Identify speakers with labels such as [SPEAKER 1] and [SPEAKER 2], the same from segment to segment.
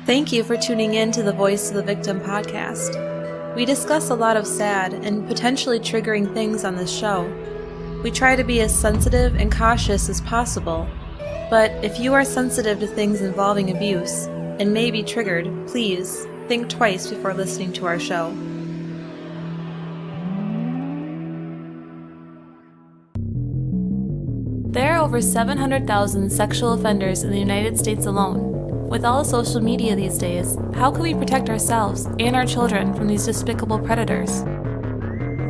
[SPEAKER 1] Thank you for tuning in to the Voice of the Victim podcast. We discuss a lot of sad and potentially triggering things on this show. We try to be as sensitive and cautious as possible, but if you are sensitive to things involving abuse and may be triggered, please think twice before listening to our show. There are over 700,000 sexual offenders in the United States alone. With all social media these days, how can we protect ourselves and our children from these despicable predators?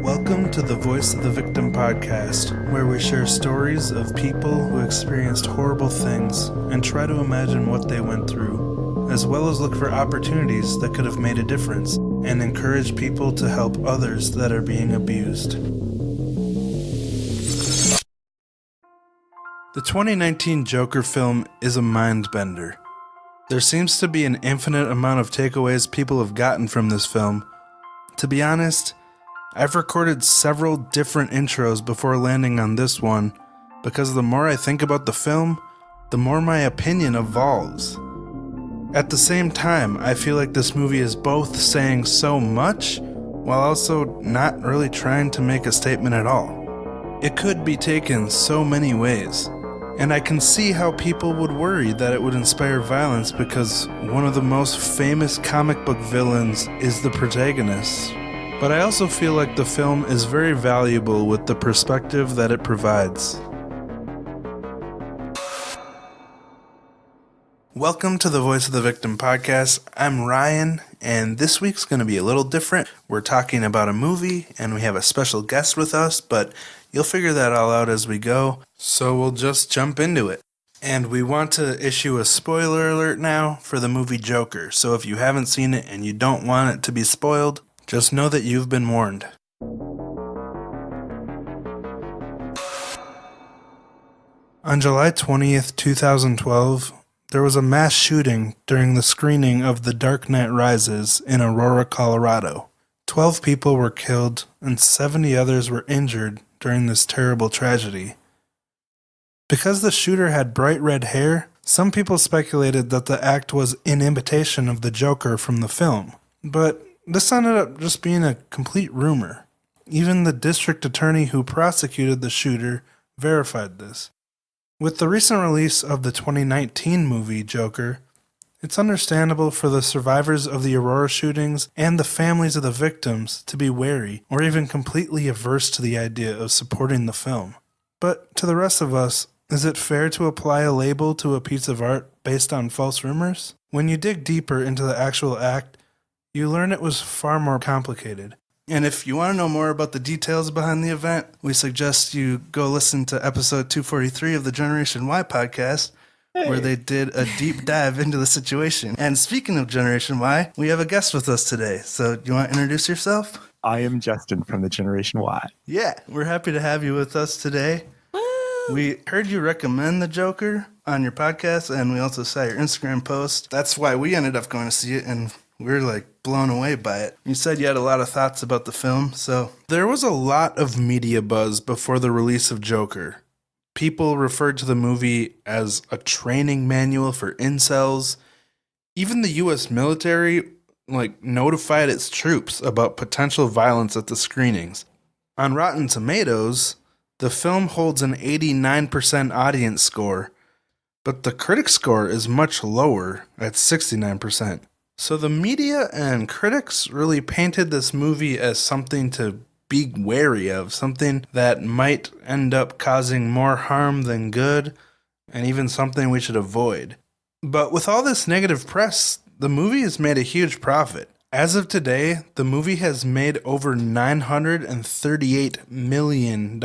[SPEAKER 2] Welcome to the Voice of the Victim podcast, where we share stories of people who experienced horrible things and try to imagine what they went through, as well as look for opportunities that could have made a difference and encourage people to help others that are being abused. The 2019 Joker film is a mind-bender. There seems to be an infinite amount of takeaways people have gotten from this film. To be honest, I've recorded several different intros before landing on this one, because the more I think about the film, the more my opinion evolves. At the same time, I feel like this movie is both saying so much, while also not really trying to make a statement at all. It could be taken so many ways. And I can see how people would worry that it would inspire violence because one of the most famous comic book villains is the protagonist. But I also feel like the film is very valuable with the perspective that it provides. Welcome to the Voice of the Victim podcast. I'm Ryan, and this week's going to be a little different. We're talking about a movie, and we have a special guest with us, but you'll figure that all out as we go, so we'll just jump into it. And we want to issue a spoiler alert now for the movie Joker, so if you haven't seen it and you don't want it to be spoiled, just know that you've been warned. On July 20th, 2012, there was a mass shooting during the screening of The Dark Knight Rises in Aurora, Colorado. 12 people were killed and 70 others were injured during this terrible tragedy. Because the shooter had bright red hair, some people speculated that the act was in imitation of the Joker from the film. But this ended up just being a complete rumor. Even the district attorney who prosecuted the shooter verified this. With the recent release of the 2019 movie Joker, it's understandable for the survivors of the Aurora shootings and the families of the victims to be wary or even completely averse to the idea of supporting the film. But to the rest of us, is it fair to apply a label to a piece of art based on false rumors? When you dig deeper into the actual act, you learn it was far more complicated. And if you want to know more about the details behind the event, we suggest you go listen to episode 243 of the Generation Y podcast, where they did a deep dive into the situation. And speaking of Generation Y, we have a guest with us today. So do you want to introduce yourself?
[SPEAKER 3] I am Justin from the Generation Y.
[SPEAKER 2] Yeah, we're happy to have you with us today. Woo! We heard you recommend the Joker on your podcast, and we also saw your Instagram post. That's why we ended up going to see it, and we were like blown away by it. You said you had a lot of thoughts about the film, so there was a lot of media buzz before the release of Joker. People referred to the movie as a training manual for incels. Even the U.S. military notified its troops about potential violence at the screenings. On Rotten Tomatoes, the film holds an 89% audience score, but the critic score is much lower at 69%. So the media and critics really painted this movie as something to be wary of, something that might end up causing more harm than good, and even something we should avoid. But with all this negative press, the movie has made a huge profit. As of today, the movie has made over $938 million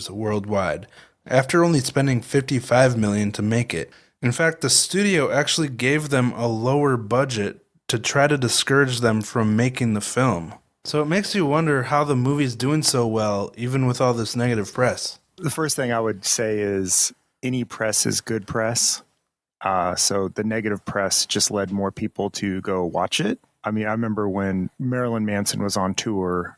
[SPEAKER 2] worldwide, after only spending $55 million to make it. In fact, the studio actually gave them a lower budget to try to discourage them from making the film. So it makes you wonder how the movie's doing so well, even with all this negative press.
[SPEAKER 3] The first thing I would say is any press is good press. So the negative press just led more people to go watch it. I mean, I remember when Marilyn Manson was on tour,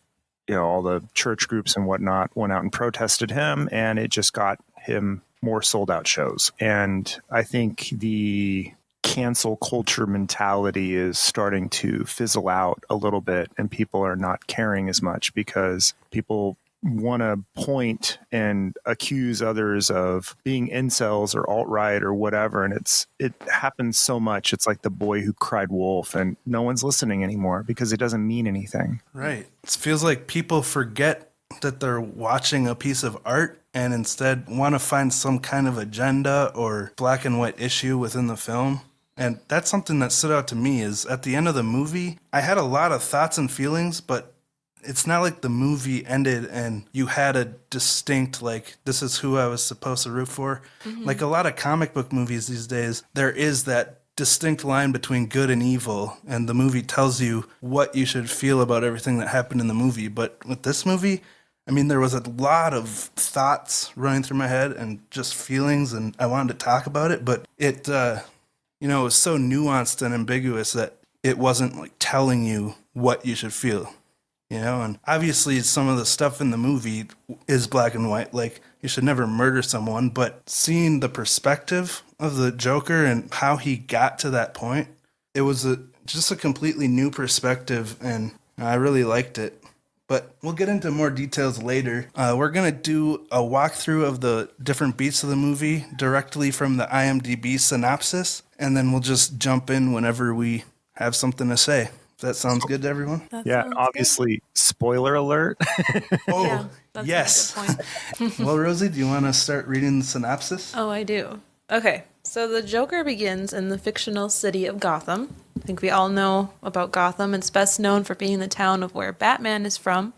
[SPEAKER 3] all the church groups and whatnot went out and protested him, and it just got him more sold out shows. And I think the cancel culture mentality is starting to fizzle out a little bit, and people are not caring as much because people want to point and accuse others of being incels or alt-right or whatever, and it happens so much. It's like the boy who cried wolf, and no one's listening anymore because it doesn't mean anything.
[SPEAKER 2] Right. It feels like people forget that they're watching a piece of art and instead want to find some kind of agenda or black and white issue within the film. And that's something that stood out to me is at the end of the movie, I had a lot of thoughts and feelings, but it's not like the movie ended and you had a distinct, like, this is who I was supposed to root for. Mm-hmm. Like a lot of comic book movies these days, there is that distinct line between good and evil, and the movie tells you what you should feel about everything that happened in the movie. But with this movie, I mean, there was a lot of thoughts running through my head and just feelings, and I wanted to talk about it, but it, it was so nuanced and ambiguous that it wasn't like telling you what you should feel. And obviously some of the stuff in the movie is black and white, like you should never murder someone, but seeing the perspective of the Joker and how he got to that point, it was just a completely new perspective, and I really liked it. But we'll get into more details later. We're going to do a walkthrough of the different beats of the movie directly from the IMDb synopsis, and then we'll just jump in whenever we have something to say. That sounds good to everyone?
[SPEAKER 3] Yeah, obviously, good. Spoiler alert.
[SPEAKER 2] Oh,
[SPEAKER 1] yeah, that's
[SPEAKER 2] yes.
[SPEAKER 1] a good point.
[SPEAKER 2] Well, Rosie, do you want to start reading the synopsis?
[SPEAKER 1] Oh, I do. Okay, so the Joker begins in the fictional city of Gotham. I think we all know about Gotham. It's best known for being the town of where Batman is from.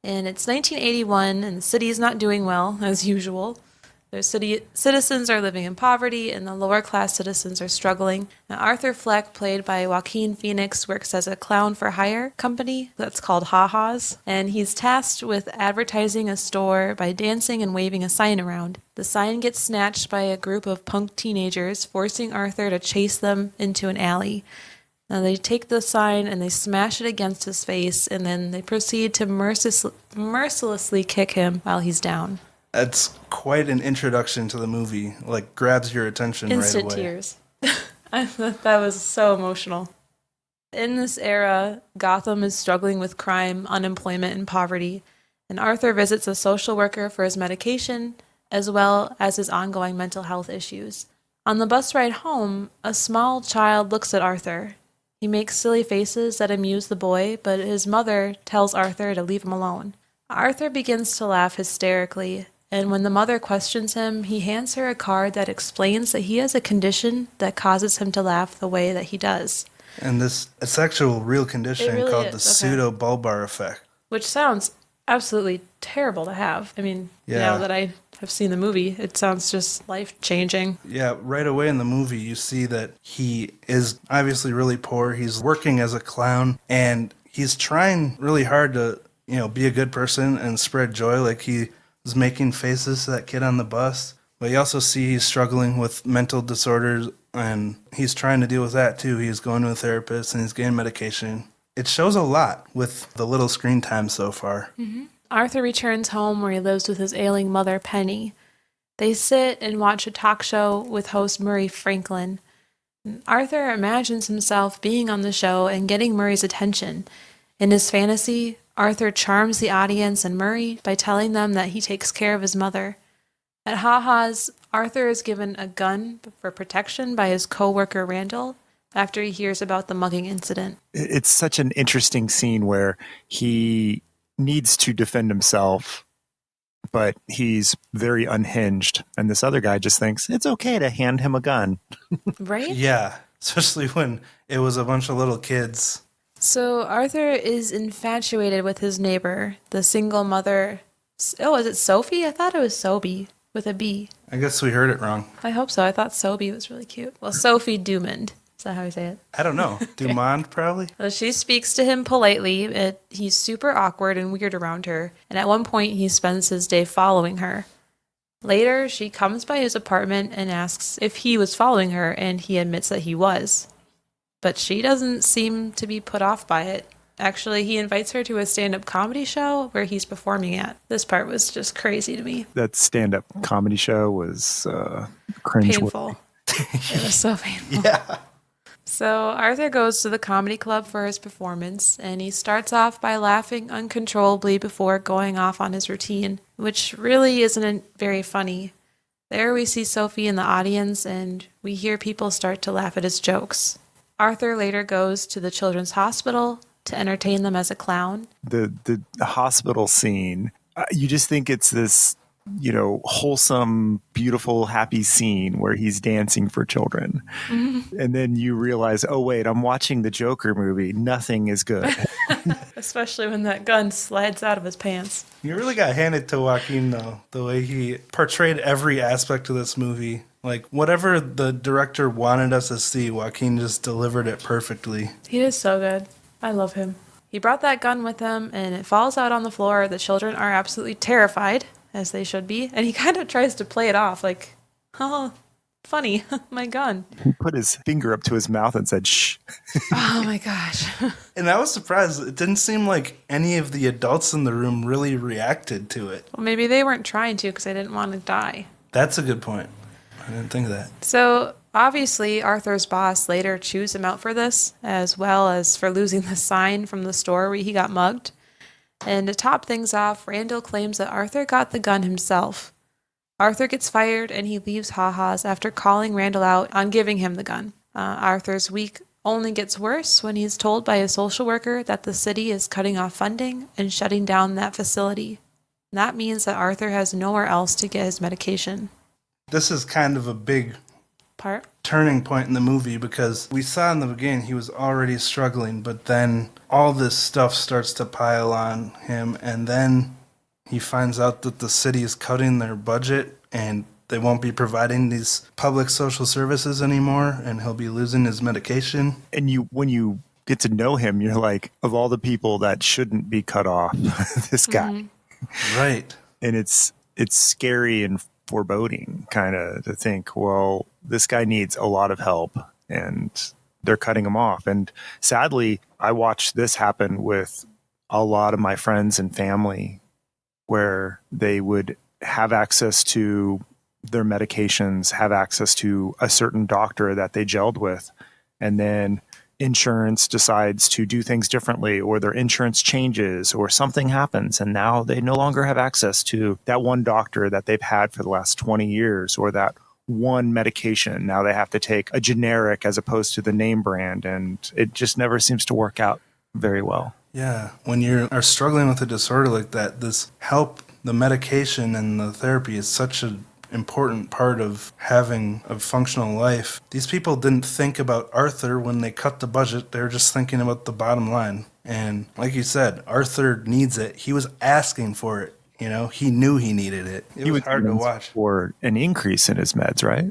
[SPEAKER 1] And it's 1981, and the city is not doing well, as usual. Their citizens are living in poverty, and the lower-class citizens are struggling. Now, Arthur Fleck, played by Joaquin Phoenix, works as a clown-for-hire company that's called Ha-Ha's, and he's tasked with advertising a store by dancing and waving a sign around. The sign gets snatched by a group of punk teenagers, forcing Arthur to chase them into an alley. Now, they take the sign and they smash it against his face, and then they proceed to mercilessly kick him while he's down.
[SPEAKER 2] That's quite an introduction to the movie. Like, grabs your attention
[SPEAKER 1] Instant
[SPEAKER 2] right away.
[SPEAKER 1] Tears. I thought that was so emotional. In this era, Gotham is struggling with crime, unemployment, and poverty, and Arthur visits a social worker for his medication, as well as his ongoing mental health issues. On the bus ride home, a small child looks at Arthur. He makes silly faces that amuse the boy, but his mother tells Arthur to leave him alone. Arthur begins to laugh hysterically, and when the mother questions him, he hands her a card that explains that he has a condition that causes him to laugh the way that he does.
[SPEAKER 2] And it's actual real condition
[SPEAKER 1] really
[SPEAKER 2] called
[SPEAKER 1] is.
[SPEAKER 2] the
[SPEAKER 1] Okay.
[SPEAKER 2] pseudo-bulbar effect.
[SPEAKER 1] Which sounds absolutely terrible to have. I mean,
[SPEAKER 2] Yeah.
[SPEAKER 1] now that I have seen the movie, it sounds just life-changing.
[SPEAKER 2] Yeah, right away in the movie, you see that he is obviously really poor. He's working as a clown, and he's trying really hard to, be a good person and spread joy. Like, he was making faces to that kid on the bus. But you also see he's struggling with mental disorders, and he's trying to deal with that too. He's going to a therapist and he's getting medication. It shows a lot with the little screen time so far.
[SPEAKER 1] Mm-hmm. Arthur returns home where he lives with his ailing mother, Penny. They sit and watch a talk show with host Murray Franklin. Arthur imagines himself being on the show and getting Murray's attention. In his fantasy, Arthur charms the audience and Murray by telling them that he takes care of his mother. At Ha-Ha's, Arthur is given a gun for protection by his co-worker Randall after he hears about the mugging incident.
[SPEAKER 3] It's such an interesting scene where he needs to defend himself, but he's very unhinged. And this other guy just thinks it's okay to hand him a gun.
[SPEAKER 1] Right?
[SPEAKER 2] Yeah, especially when it was a bunch of little kids.
[SPEAKER 1] So Arthur is infatuated with his neighbor, the single mother. Oh, is it Sophie? I thought it was Sobe with a B.
[SPEAKER 2] I guess we heard it wrong.
[SPEAKER 1] I hope so. I thought Sobe was really cute. Well, Sophie Dumond. Is that how you say it?
[SPEAKER 2] I don't know. Dumond, probably?
[SPEAKER 1] Well, she speaks to him politely. He's super awkward and weird around her. And at one point, he spends his day following her. Later, she comes by his apartment and asks if he was following her, and he admits that he was. But she doesn't seem to be put off by it. Actually, he invites her to a stand-up comedy show where he's performing at. This part was just crazy to me.
[SPEAKER 3] That stand-up comedy show was cringe.
[SPEAKER 1] Painful. It was so painful.
[SPEAKER 2] Yeah.
[SPEAKER 1] So Arthur goes to the comedy club for his performance, and he starts off by laughing uncontrollably before going off on his routine, which really isn't very funny. There we see Sophie in the audience, and we hear people start to laugh at his jokes. Arthur later goes to the children's hospital to entertain them as a clown.
[SPEAKER 3] The hospital scene, you just think it's this, wholesome, beautiful, happy scene where he's dancing for children. Mm-hmm. And then you realize, oh, wait, I'm watching the Joker movie. Nothing is good.
[SPEAKER 1] Especially when that gun slides out of his pants.
[SPEAKER 2] You really got handed to Joaquin, though, the way he portrayed every aspect of this movie. Like, whatever the director wanted us to see, Joaquin just delivered it perfectly.
[SPEAKER 1] He is so good. I love him. He brought that gun with him, and it falls out on the floor. The children are absolutely terrified, as they should be, and he kind of tries to play it off, like, oh, funny, my gun.
[SPEAKER 3] He put his finger up to his mouth and said, shh.
[SPEAKER 1] Oh, my gosh.
[SPEAKER 2] And I was surprised. It didn't seem like any of the adults in the room really reacted to it.
[SPEAKER 1] Well, maybe they weren't trying to because they didn't want to die.
[SPEAKER 2] That's a good point. I didn't think of that.
[SPEAKER 1] So, obviously, Arthur's boss later chews him out for this, as well as for losing the sign from the store where he got mugged. And to top things off, Randall claims that Arthur got the gun himself. Arthur gets fired and he leaves Ha-Ha's after calling Randall out on giving him the gun. Arthur's week only gets worse when he's told by a social worker that the city is cutting off funding and shutting down that facility. And that means that Arthur has nowhere else to get his medication.
[SPEAKER 2] This is kind of a big turning point in the movie because we saw in the beginning he was already struggling, but then all this stuff starts to pile on him, and then he finds out that the city is cutting their budget and they won't be providing these public social services anymore, and he'll be losing his medication.
[SPEAKER 3] And when you get to know him, you're like, of all the people that shouldn't be cut off, this guy.
[SPEAKER 1] Mm-hmm.
[SPEAKER 2] Right.
[SPEAKER 3] And it's scary and foreboding kind of to think, well, this guy needs a lot of help and they're cutting him off. And sadly, I watched this happen with a lot of my friends and family where they would have access to their medications, have access to a certain doctor that they gelled with, and then insurance decides to do things differently, or their insurance changes, or something happens, and now they no longer have access to that one doctor that they've had for the last 20 years, or that one medication. Now they have to take a generic as opposed to the name brand, and it just never seems to work out very well.
[SPEAKER 2] Yeah, when you are struggling with a disorder like that, this help, the medication and the therapy is such an important part of having a functional life. These people didn't think about Arthur when they cut the budget. They were just thinking about the bottom line. And like you said, Arthur needs it. He was asking for it. You know, he knew he needed it. It was hard to watch.
[SPEAKER 3] For an increase in his meds, right?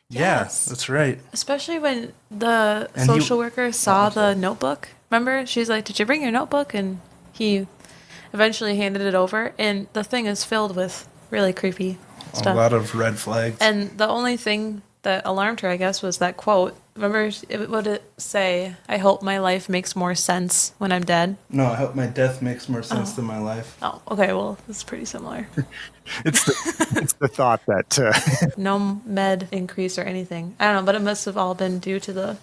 [SPEAKER 1] Yes.
[SPEAKER 2] Yeah, that's right.
[SPEAKER 1] Especially when the social worker saw the notebook. Remember? She's like, did you bring your notebook? And he eventually handed it over. And the thing is filled with really creepy stuff.
[SPEAKER 2] A lot of red flags.
[SPEAKER 1] And the only thing that alarmed her, I guess, was that quote. Remember, would it say, I hope my life makes more sense when I'm dead?
[SPEAKER 2] No, I hope my death makes more sense than my life.
[SPEAKER 1] Oh, okay. Well, it's pretty similar.
[SPEAKER 3] It's the thought that...
[SPEAKER 1] No med increase or anything. I don't know, but it must have all been due to the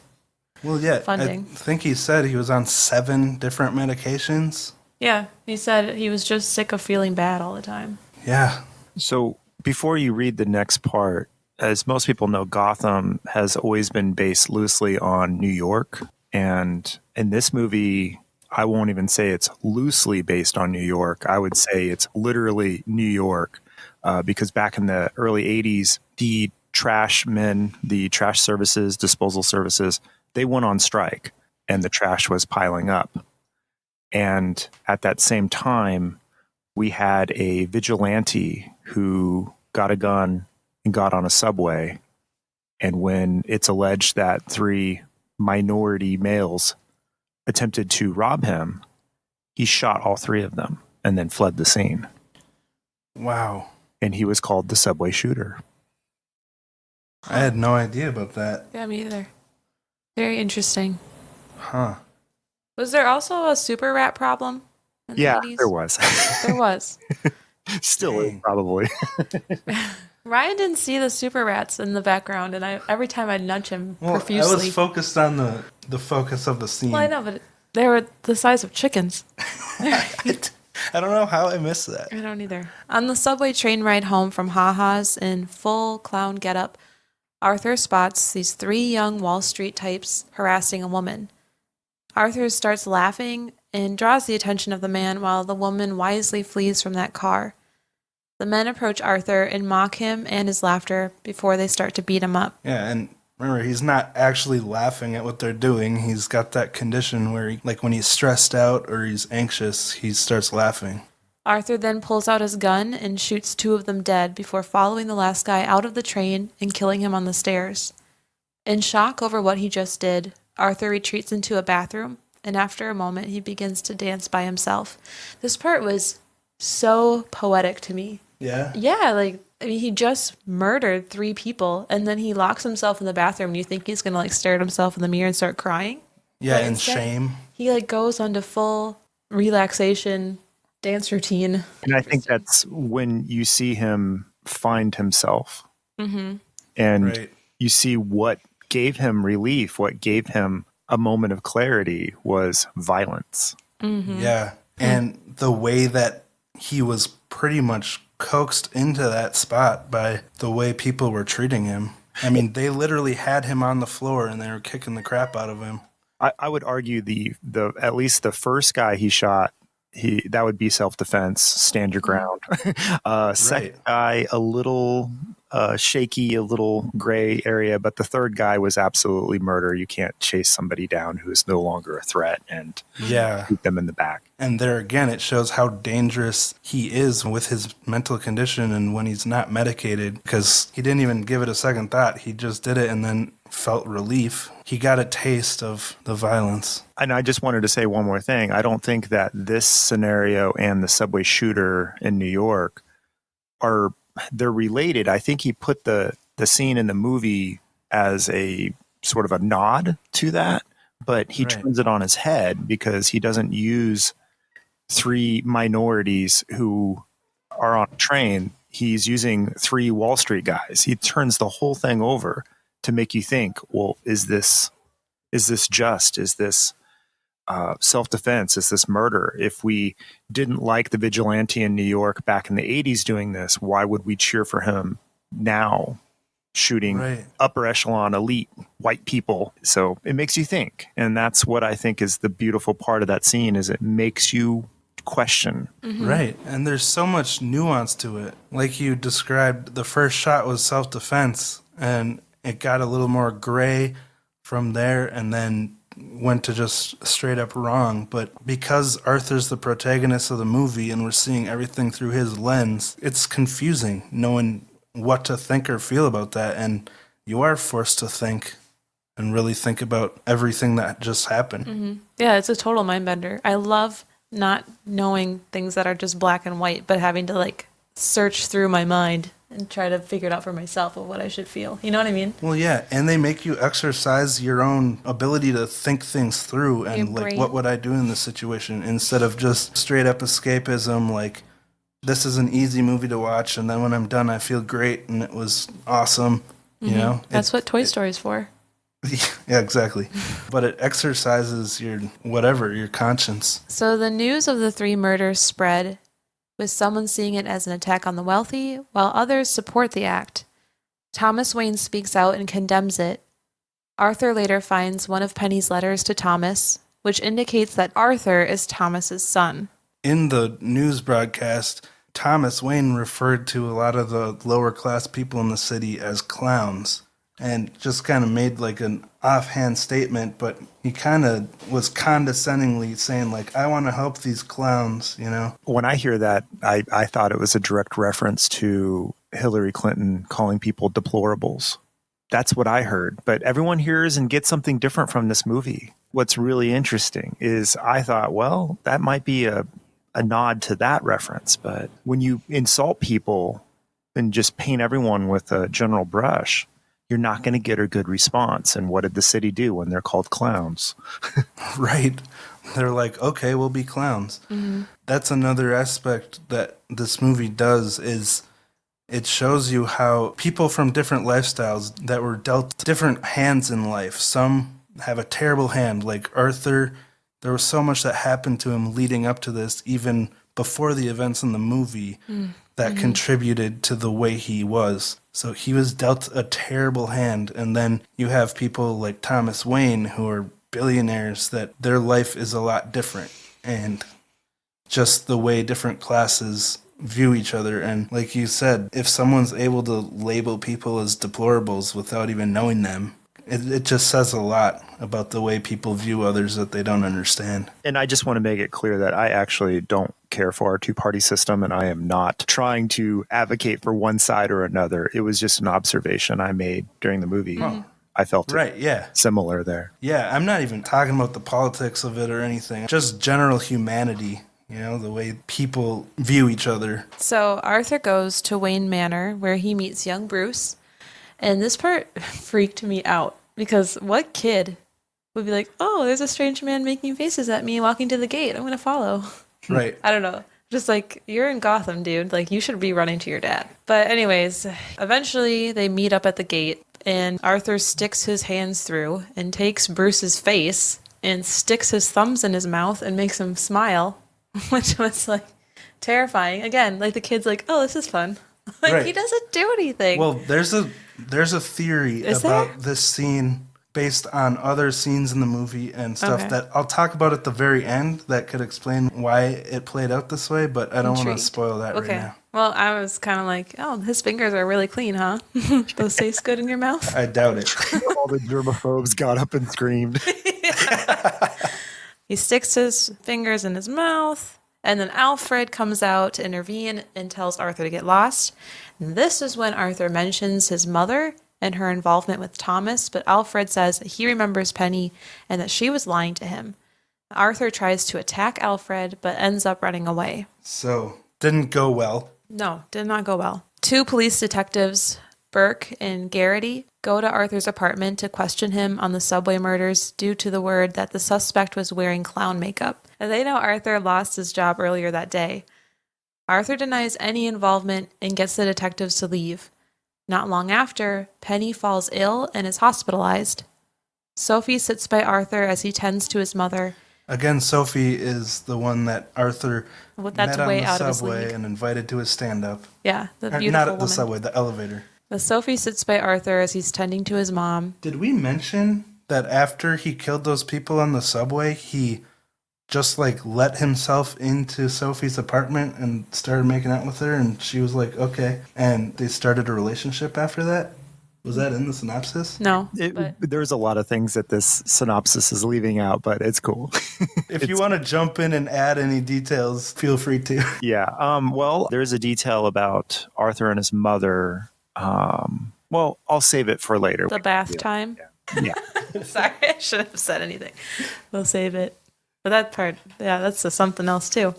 [SPEAKER 1] funding.
[SPEAKER 2] I think he said he was on 7 different medications.
[SPEAKER 1] Yeah, he said he was just sick of feeling bad all the time.
[SPEAKER 2] Yeah.
[SPEAKER 3] So before you read the next part, as most people know, Gotham has always been based loosely on New York. And in this movie, I won't even say it's loosely based on New York. I would say it's literally New York, because back in the early 80s, the trash men, the trash services, disposal services, they went on strike and the trash was piling up. And at that same time, we had a vigilante who got a gun and got on a subway. And when it's alleged that 3 minority males attempted to rob him, he shot all 3 of them and then fled the scene.
[SPEAKER 2] Wow.
[SPEAKER 3] And he was called the subway shooter.
[SPEAKER 2] I had no idea about that.
[SPEAKER 1] Yeah, me either. Very interesting.
[SPEAKER 2] Huh.
[SPEAKER 1] Was there also a super rat problem in the 80s?
[SPEAKER 3] There was.
[SPEAKER 1] There was.
[SPEAKER 3] Still is, probably.
[SPEAKER 1] Ryan didn't see the super rats in the background, and every time I'd nudge him profusely.
[SPEAKER 2] I was focused on the focus of the scene.
[SPEAKER 1] Well, I know, but they were the size of chickens.
[SPEAKER 2] I don't know how I missed that.
[SPEAKER 1] I don't either. On the subway train ride home from Ha-Ha's in full clown getup, Arthur spots these 3 young Wall Street types harassing a woman. Arthur starts laughing and draws the attention of the man while the woman wisely flees from that car. The men approach Arthur and mock him and his laughter before they start to beat him up.
[SPEAKER 2] Yeah, and remember, he's not actually laughing at what they're doing. He's got that condition where, like, when he's stressed out or he's anxious, he starts laughing.
[SPEAKER 1] Arthur then pulls out his gun and shoots 2 of them dead before following the last guy out of the train and killing him on the stairs. In shock over what he just did, Arthur retreats into a bathroom, and after a moment, he begins to dance by himself. This part was so poetic to me.
[SPEAKER 2] Yeah?
[SPEAKER 1] Yeah, he just murdered 3 people, and then he locks himself in the bathroom, and you think he's gonna stare at himself in the mirror and start crying.
[SPEAKER 2] Yeah,
[SPEAKER 1] But
[SPEAKER 2] in
[SPEAKER 1] instead,
[SPEAKER 2] shame.
[SPEAKER 1] He goes onto full relaxation dance routine.
[SPEAKER 3] And I think that's when you see him find himself.
[SPEAKER 1] Mm-hmm.
[SPEAKER 3] And
[SPEAKER 2] Right.
[SPEAKER 3] you see what gave him relief, what gave him a moment of clarity was violence.
[SPEAKER 1] Mm-hmm.
[SPEAKER 2] Yeah. And the way that he was pretty much coaxed into that spot by the way people were treating him. I mean, they literally had him on the floor and they were kicking the crap out of him.
[SPEAKER 3] I would argue the at least the first guy he shot, that would be self-defense, stand your ground. Second guy, a little shaky, a little gray area, but the third guy was absolutely murder. You can't chase somebody down who is no longer a threat and shoot them in the back.
[SPEAKER 2] And there again, it shows how dangerous he is with his mental condition and when he's not medicated, because he didn't even give it a second thought. He just did it and then felt relief. He got a taste of the violence.
[SPEAKER 3] And I just wanted to say one more thing. I don't think that this scenario and the subway shooter in New York they're related. I think he put the scene in the movie as a sort of a nod to that, but he turns it on his head because he doesn't use 3 minorities who are on a train. He's using 3 Wall Street guys. He turns the whole thing over to make you think, well, is this just? Is this self-defense? Is this murder? If we didn't like the vigilante in New York back in the 80s doing this, why would we cheer for him now shooting upper echelon elite white people? So it makes you think. And that's what I think is the beautiful part of that scene, is it makes you question.
[SPEAKER 1] Mm-hmm.
[SPEAKER 2] Right. And there's so much nuance to it. Like you described, the first shot was self-defense and it got a little more gray from there and then went to just straight up wrong. But because Arthur's the protagonist of the movie and we're seeing everything through his lens, it's confusing knowing what to think or feel about that. And you are forced to think and really think about everything that just happened.
[SPEAKER 1] Mm-hmm. Yeah, it's a total mind bender. I love not knowing things that are just black and white, but having to search through my mind and try to figure it out for myself of what I should feel. You know what I mean?
[SPEAKER 2] Well, yeah, and they make you exercise your own ability to think things through and what would I do in this situation instead of just straight up escapism, this is an easy movie to watch and then when I'm done I feel great and it was awesome, you know?
[SPEAKER 1] That's what Toy Story's for.
[SPEAKER 2] Yeah, exactly. But it exercises your conscience.
[SPEAKER 1] So the news of the 3 murders spread, with someone seeing it as an attack on the wealthy, while others support the act. Thomas Wayne speaks out and condemns it. Arthur later finds one of Penny's letters to Thomas, which indicates that Arthur is Thomas's son.
[SPEAKER 2] In the news broadcast, Thomas Wayne referred to a lot of the lower class people in the city as clowns and just kind of made an offhand statement, but he kind of was condescendingly saying I want to help these clowns, you know?
[SPEAKER 3] When I hear that, I thought it was a direct reference to Hillary Clinton calling people deplorables. That's what I heard. But everyone hears and gets something different from this movie. What's really interesting is I thought, well, that might be a nod to that reference. But when you insult people and just paint everyone with a general brush, you're not going to get a good response. And what did the city do when they're called clowns?
[SPEAKER 2] Right. They're okay, we'll be clowns. Mm-hmm. That's another aspect that this movie does is It shows you how people from different lifestyles that were dealt different hands in life. Some have a terrible hand, like Arthur. There was so much that happened to him leading up to this, even before the events in the movie, that contributed to the way he was. So he was dealt a terrible hand. And then you have people like Thomas Wayne, who are billionaires, that their life is a lot different. And just the way different classes view each other. And like you said, if someone's able to label people as deplorables without even knowing them, it just says a lot about the way people view others that they don't understand.
[SPEAKER 3] And I just want to make it clear that I actually don't care for our two-party system, and I am not trying to advocate for one side or another. It was just an observation I made during the movie. I felt similar there.
[SPEAKER 2] Yeah, I'm not even talking about the politics of it or anything. Just general humanity, you know, the way people view each other.
[SPEAKER 1] So Arthur goes to Wayne Manor, where he meets young Bruce. And this part freaked me out, because what kid would be like, oh, there's a strange man making faces at me walking to the gate. I'm going to follow.
[SPEAKER 2] Right.
[SPEAKER 1] I don't know. Just like, you're in Gotham, dude. Like, you should be running to your dad. But anyways, eventually they meet up at the gate, and Arthur sticks his hands through and takes Bruce's face and sticks his thumbs in his mouth and makes him smile, which was like terrifying. Again, like the kid's like, oh, this is fun. Like, he doesn't do anything.
[SPEAKER 2] Well, there's a theory about this scene based on other scenes in the movie and stuff that I'll talk about at the very end that could explain why it played out this way, but I don't want to spoil that right now.
[SPEAKER 1] Well, I was kind of like, oh, his fingers are really clean, huh? Those taste good in your mouth?
[SPEAKER 2] I doubt it.
[SPEAKER 3] All the germaphobes got up and screamed.
[SPEAKER 1] He sticks his fingers in his mouth. And then Alfred comes out to intervene and tells Arthur to get lost. And this is when Arthur mentions his mother and her involvement with Thomas, but Alfred says that he remembers Penny and that she was lying to him. Arthur tries to attack Alfred, but ends up running away.
[SPEAKER 2] So, didn't go well.
[SPEAKER 1] No, did not go well. Two police detectives, Burke and Garrity, go to Arthur's apartment to question him on the subway murders due to the word that the suspect was wearing clown makeup. And they know Arthur lost his job earlier that day. Arthur denies any involvement and gets the detectives to leave. Not long after, Penny falls ill and is hospitalized. Sophie sits by Arthur as he tends to his mother.
[SPEAKER 2] Again, Sophie is the one that Arthur met on the subway and invited to his stand-up.
[SPEAKER 1] Yeah, the beautiful
[SPEAKER 2] not at
[SPEAKER 1] woman.
[SPEAKER 2] The subway, the elevator.
[SPEAKER 1] But Sophie sits by Arthur as he's tending to his mom.
[SPEAKER 2] Did we mention that after he killed those people on the subway, he just like let himself into Sophie's apartment and started making out with her, and she was like, okay, and they started a relationship after that? Was that in the synopsis?
[SPEAKER 1] No.
[SPEAKER 3] There's a lot of things that this synopsis is leaving out, but it's cool.
[SPEAKER 2] If you want to jump in and add any details, feel free to.
[SPEAKER 3] Yeah. Well, there's a detail about Arthur and his mother. Well, I'll save it for later.
[SPEAKER 1] The bath time?
[SPEAKER 3] Yeah.
[SPEAKER 1] Sorry, I shouldn't have said anything. We'll save it. But that part, yeah, that's something else too.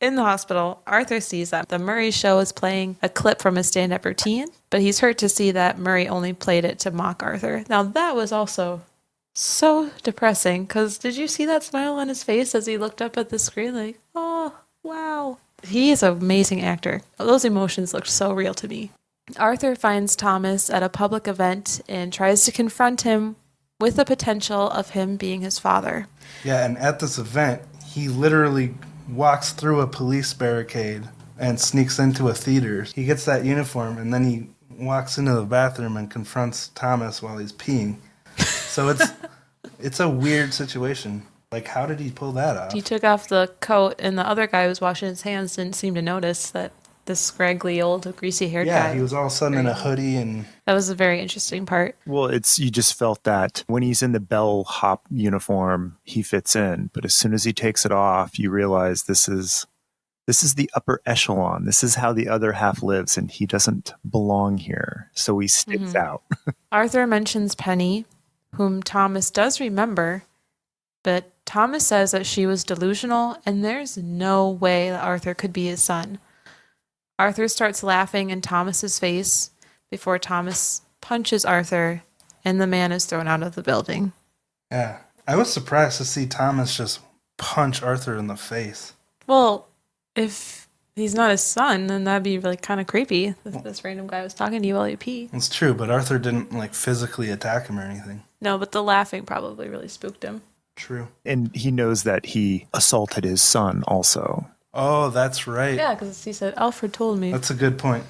[SPEAKER 1] In the hospital, Arthur sees that the Murray show is playing a clip from his stand-up routine, but he's hurt to see that Murray only played it to mock Arthur. Now, that was also so depressing, because did you see that smile on his face as he looked up at the screen like, oh, wow. He is an amazing actor. Those emotions looked so real to me. Arthur finds Thomas at a public event and tries to confront him with the potential of him being his father.
[SPEAKER 2] Yeah, and at this event, he literally walks through a police barricade and sneaks into a theater. He gets that uniform, and then he walks into the bathroom and confronts Thomas while he's peeing. So it's a weird situation. Like, how did he pull that off?
[SPEAKER 1] He took off the coat, and the other guy who was washing his hands didn't seem to notice that this scraggly old greasy-haired guy.
[SPEAKER 2] Yeah, he was all of a sudden in a hoodie, and
[SPEAKER 1] that was a very interesting part.
[SPEAKER 3] Well, you just felt that when he's in the bellhop uniform, he fits in. But as soon as he takes it off, you realize this is the upper echelon. This is how the other half lives, and he doesn't belong here. So he sticks out.
[SPEAKER 1] Arthur mentions Penny, whom Thomas does remember, but Thomas says that she was delusional, and there's no way that Arthur could be his son. Arthur starts laughing in Thomas's face before Thomas punches Arthur, and the man is thrown out of the building.
[SPEAKER 2] Yeah, I was surprised to see Thomas just punch Arthur in the face.
[SPEAKER 1] Well, if he's not his son, then that'd be really kind of creepy if this random guy was talking to you while you pee.
[SPEAKER 2] It's true, but Arthur didn't like physically attack him or anything.
[SPEAKER 1] No, but the laughing probably really spooked him.
[SPEAKER 2] True.
[SPEAKER 3] And he knows that he assaulted his son also.
[SPEAKER 2] Oh, that's right.
[SPEAKER 1] Yeah, because he said, Alfred told me.
[SPEAKER 2] That's a good point.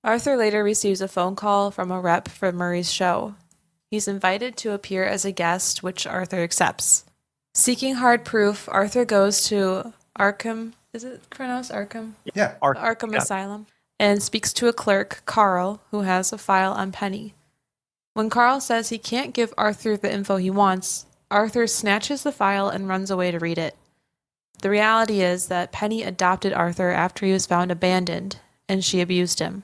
[SPEAKER 1] Arthur later receives a phone call from a rep for Murray's show. He's invited to appear as a guest, which Arthur accepts. Seeking hard proof, Arthur goes to Arkham, is it pronounced Arkham?
[SPEAKER 2] Yeah.
[SPEAKER 1] Arkham Asylum, and speaks to a clerk, Carl, who has a file on Penny. When Carl says he can't give Arthur the info he wants, Arthur snatches the file and runs away to read it. The reality is that Penny adopted Arthur after he was found abandoned, and she abused him.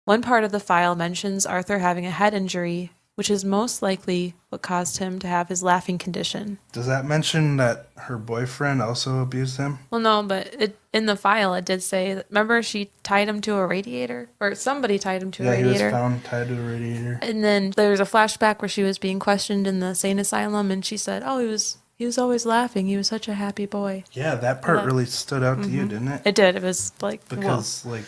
[SPEAKER 1] One part of the file mentions Arthur having a head injury, which is most likely what caused him to have his laughing condition.
[SPEAKER 2] Does that mention that her boyfriend also abused him?
[SPEAKER 1] Well, no, but in the file it did say, remember she tied him to a radiator? Or somebody tied him to a radiator.
[SPEAKER 2] Yeah, he was found tied to a radiator.
[SPEAKER 1] And then there was a flashback where she was being questioned in the insane asylum, and she said, oh, he was always laughing. He was such a happy boy.
[SPEAKER 2] Yeah, that part really stood out to you, didn't it?
[SPEAKER 1] It did. It was like,
[SPEAKER 2] because like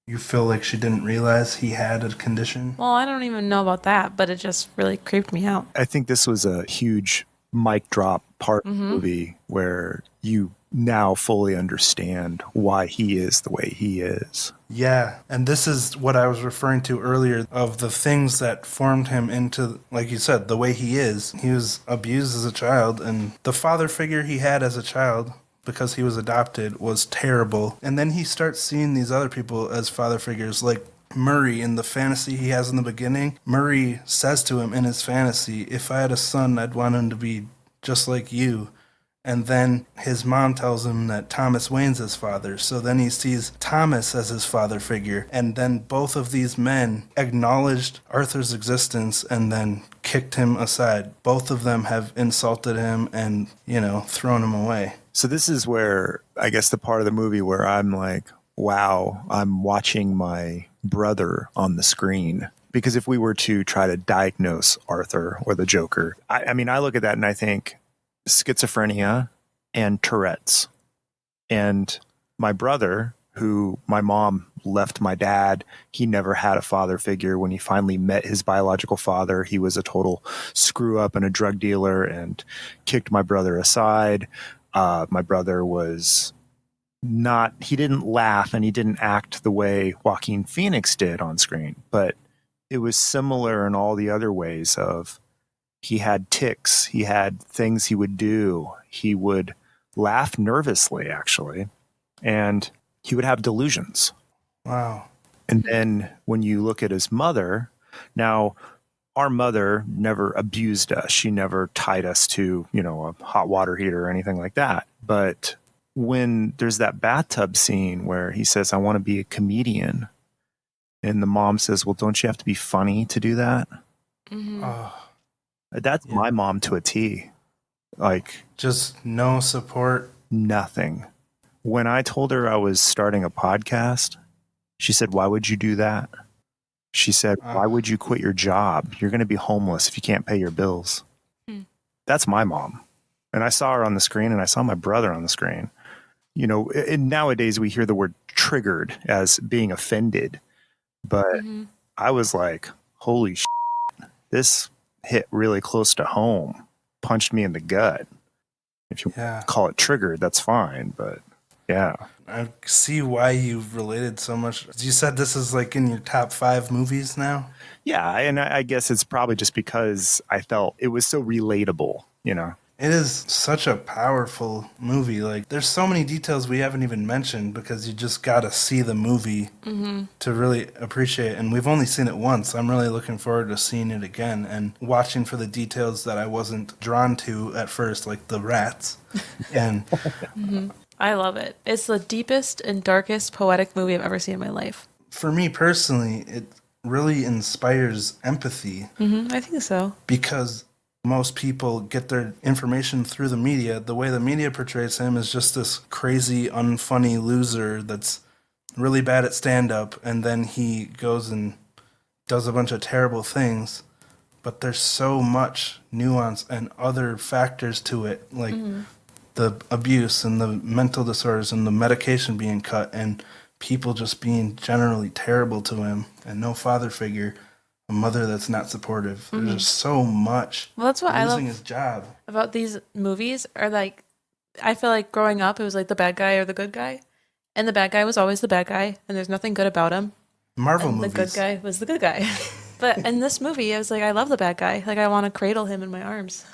[SPEAKER 2] you feel like she didn't realize he had a condition?
[SPEAKER 1] Well, I don't even know about that, but it just really creeped me out.
[SPEAKER 3] I think this was a huge mic drop part of the movie where you now fully understand why he is the way he is.
[SPEAKER 2] Yeah, and this is what I was referring to earlier of the things that formed him into, like you said, the way he is. He was abused as a child, and the father figure he had as a child, because he was adopted, was terrible. And then he starts seeing these other people as father figures, like Murray in the fantasy he has in the beginning. Murray says to him in his fantasy, if I had a son, I'd want him to be just like you. And then his mom tells him that Thomas Wayne's his father. So then he sees Thomas as his father figure. And then both of these men acknowledged Arthur's existence and then kicked him aside. Both of them have insulted him and, thrown him away.
[SPEAKER 3] So this is where, I guess, the part of the movie where I'm like, wow, I'm watching my brother on the screen. Because if we were to try to diagnose Arthur or the Joker, I mean, I look at that and I think schizophrenia and Tourette's. And my brother, who my mom left my dad, he never had a father figure. When he finally met his biological father, he was a total screw up and a drug dealer and kicked my brother aside. My brother was he didn't laugh and he didn't act the way Joaquin Phoenix did on screen, but it was similar in all the other ways of he had tics, he had things he would do. He would laugh nervously, actually, and he would have delusions.
[SPEAKER 2] Wow.
[SPEAKER 3] And then when you look at his mother, now our mother never abused us. She never tied us to, a hot water heater or anything like that. But when there's that bathtub scene where he says, I want to be a comedian, and the mom says, well, don't you have to be funny to do that?
[SPEAKER 1] Mm-hmm.
[SPEAKER 3] That's my mom to a T. Like,
[SPEAKER 2] just no support.
[SPEAKER 3] Nothing. When I told her I was starting a podcast, she said, why would you do that? She said, why would you quit your job? You're going to be homeless if you can't pay your bills. That's my mom. And I saw her on the screen and I saw my brother on the screen. And nowadays we hear the word triggered as being offended. But I was like, holy shit, this hit really close to home, punched me in the gut. If you call it triggered, that's fine. But yeah.
[SPEAKER 2] I see why you've related so much. You said this is like in your top 5 movies now?
[SPEAKER 3] Yeah, and I guess it's probably just because I felt it was so relatable,
[SPEAKER 2] It is such a powerful movie. Like, there's so many details we haven't even mentioned because you just got to see the movie to really appreciate it. And we've only seen it once. I'm really looking forward to seeing it again and watching for the details that I wasn't drawn to at first, like the rats. And
[SPEAKER 1] I love it. It's the deepest and darkest poetic movie I've ever seen in my life.
[SPEAKER 2] For me personally, it really inspires empathy.
[SPEAKER 1] I think so.
[SPEAKER 2] Because most people get their information through the media. The way the media portrays him is just this crazy, unfunny loser that's really bad at stand-up, and then he goes and does a bunch of terrible things. But there's so much nuance and other factors to it. Like, the abuse and the mental disorders and the medication being cut and people just being generally terrible to him and no father figure, a mother that's not supportive. There's just so much.
[SPEAKER 1] Well, that's what I love
[SPEAKER 2] losing his job.
[SPEAKER 1] about these movies are like, I feel like growing up, it was like the bad guy or the good guy. And the bad guy was always the bad guy, and there's nothing good about him.
[SPEAKER 2] Marvel
[SPEAKER 1] And
[SPEAKER 2] movies.
[SPEAKER 1] the good guy was the good guy. But in this movie, I was like, I love the bad guy. Like, I want to cradle him in my arms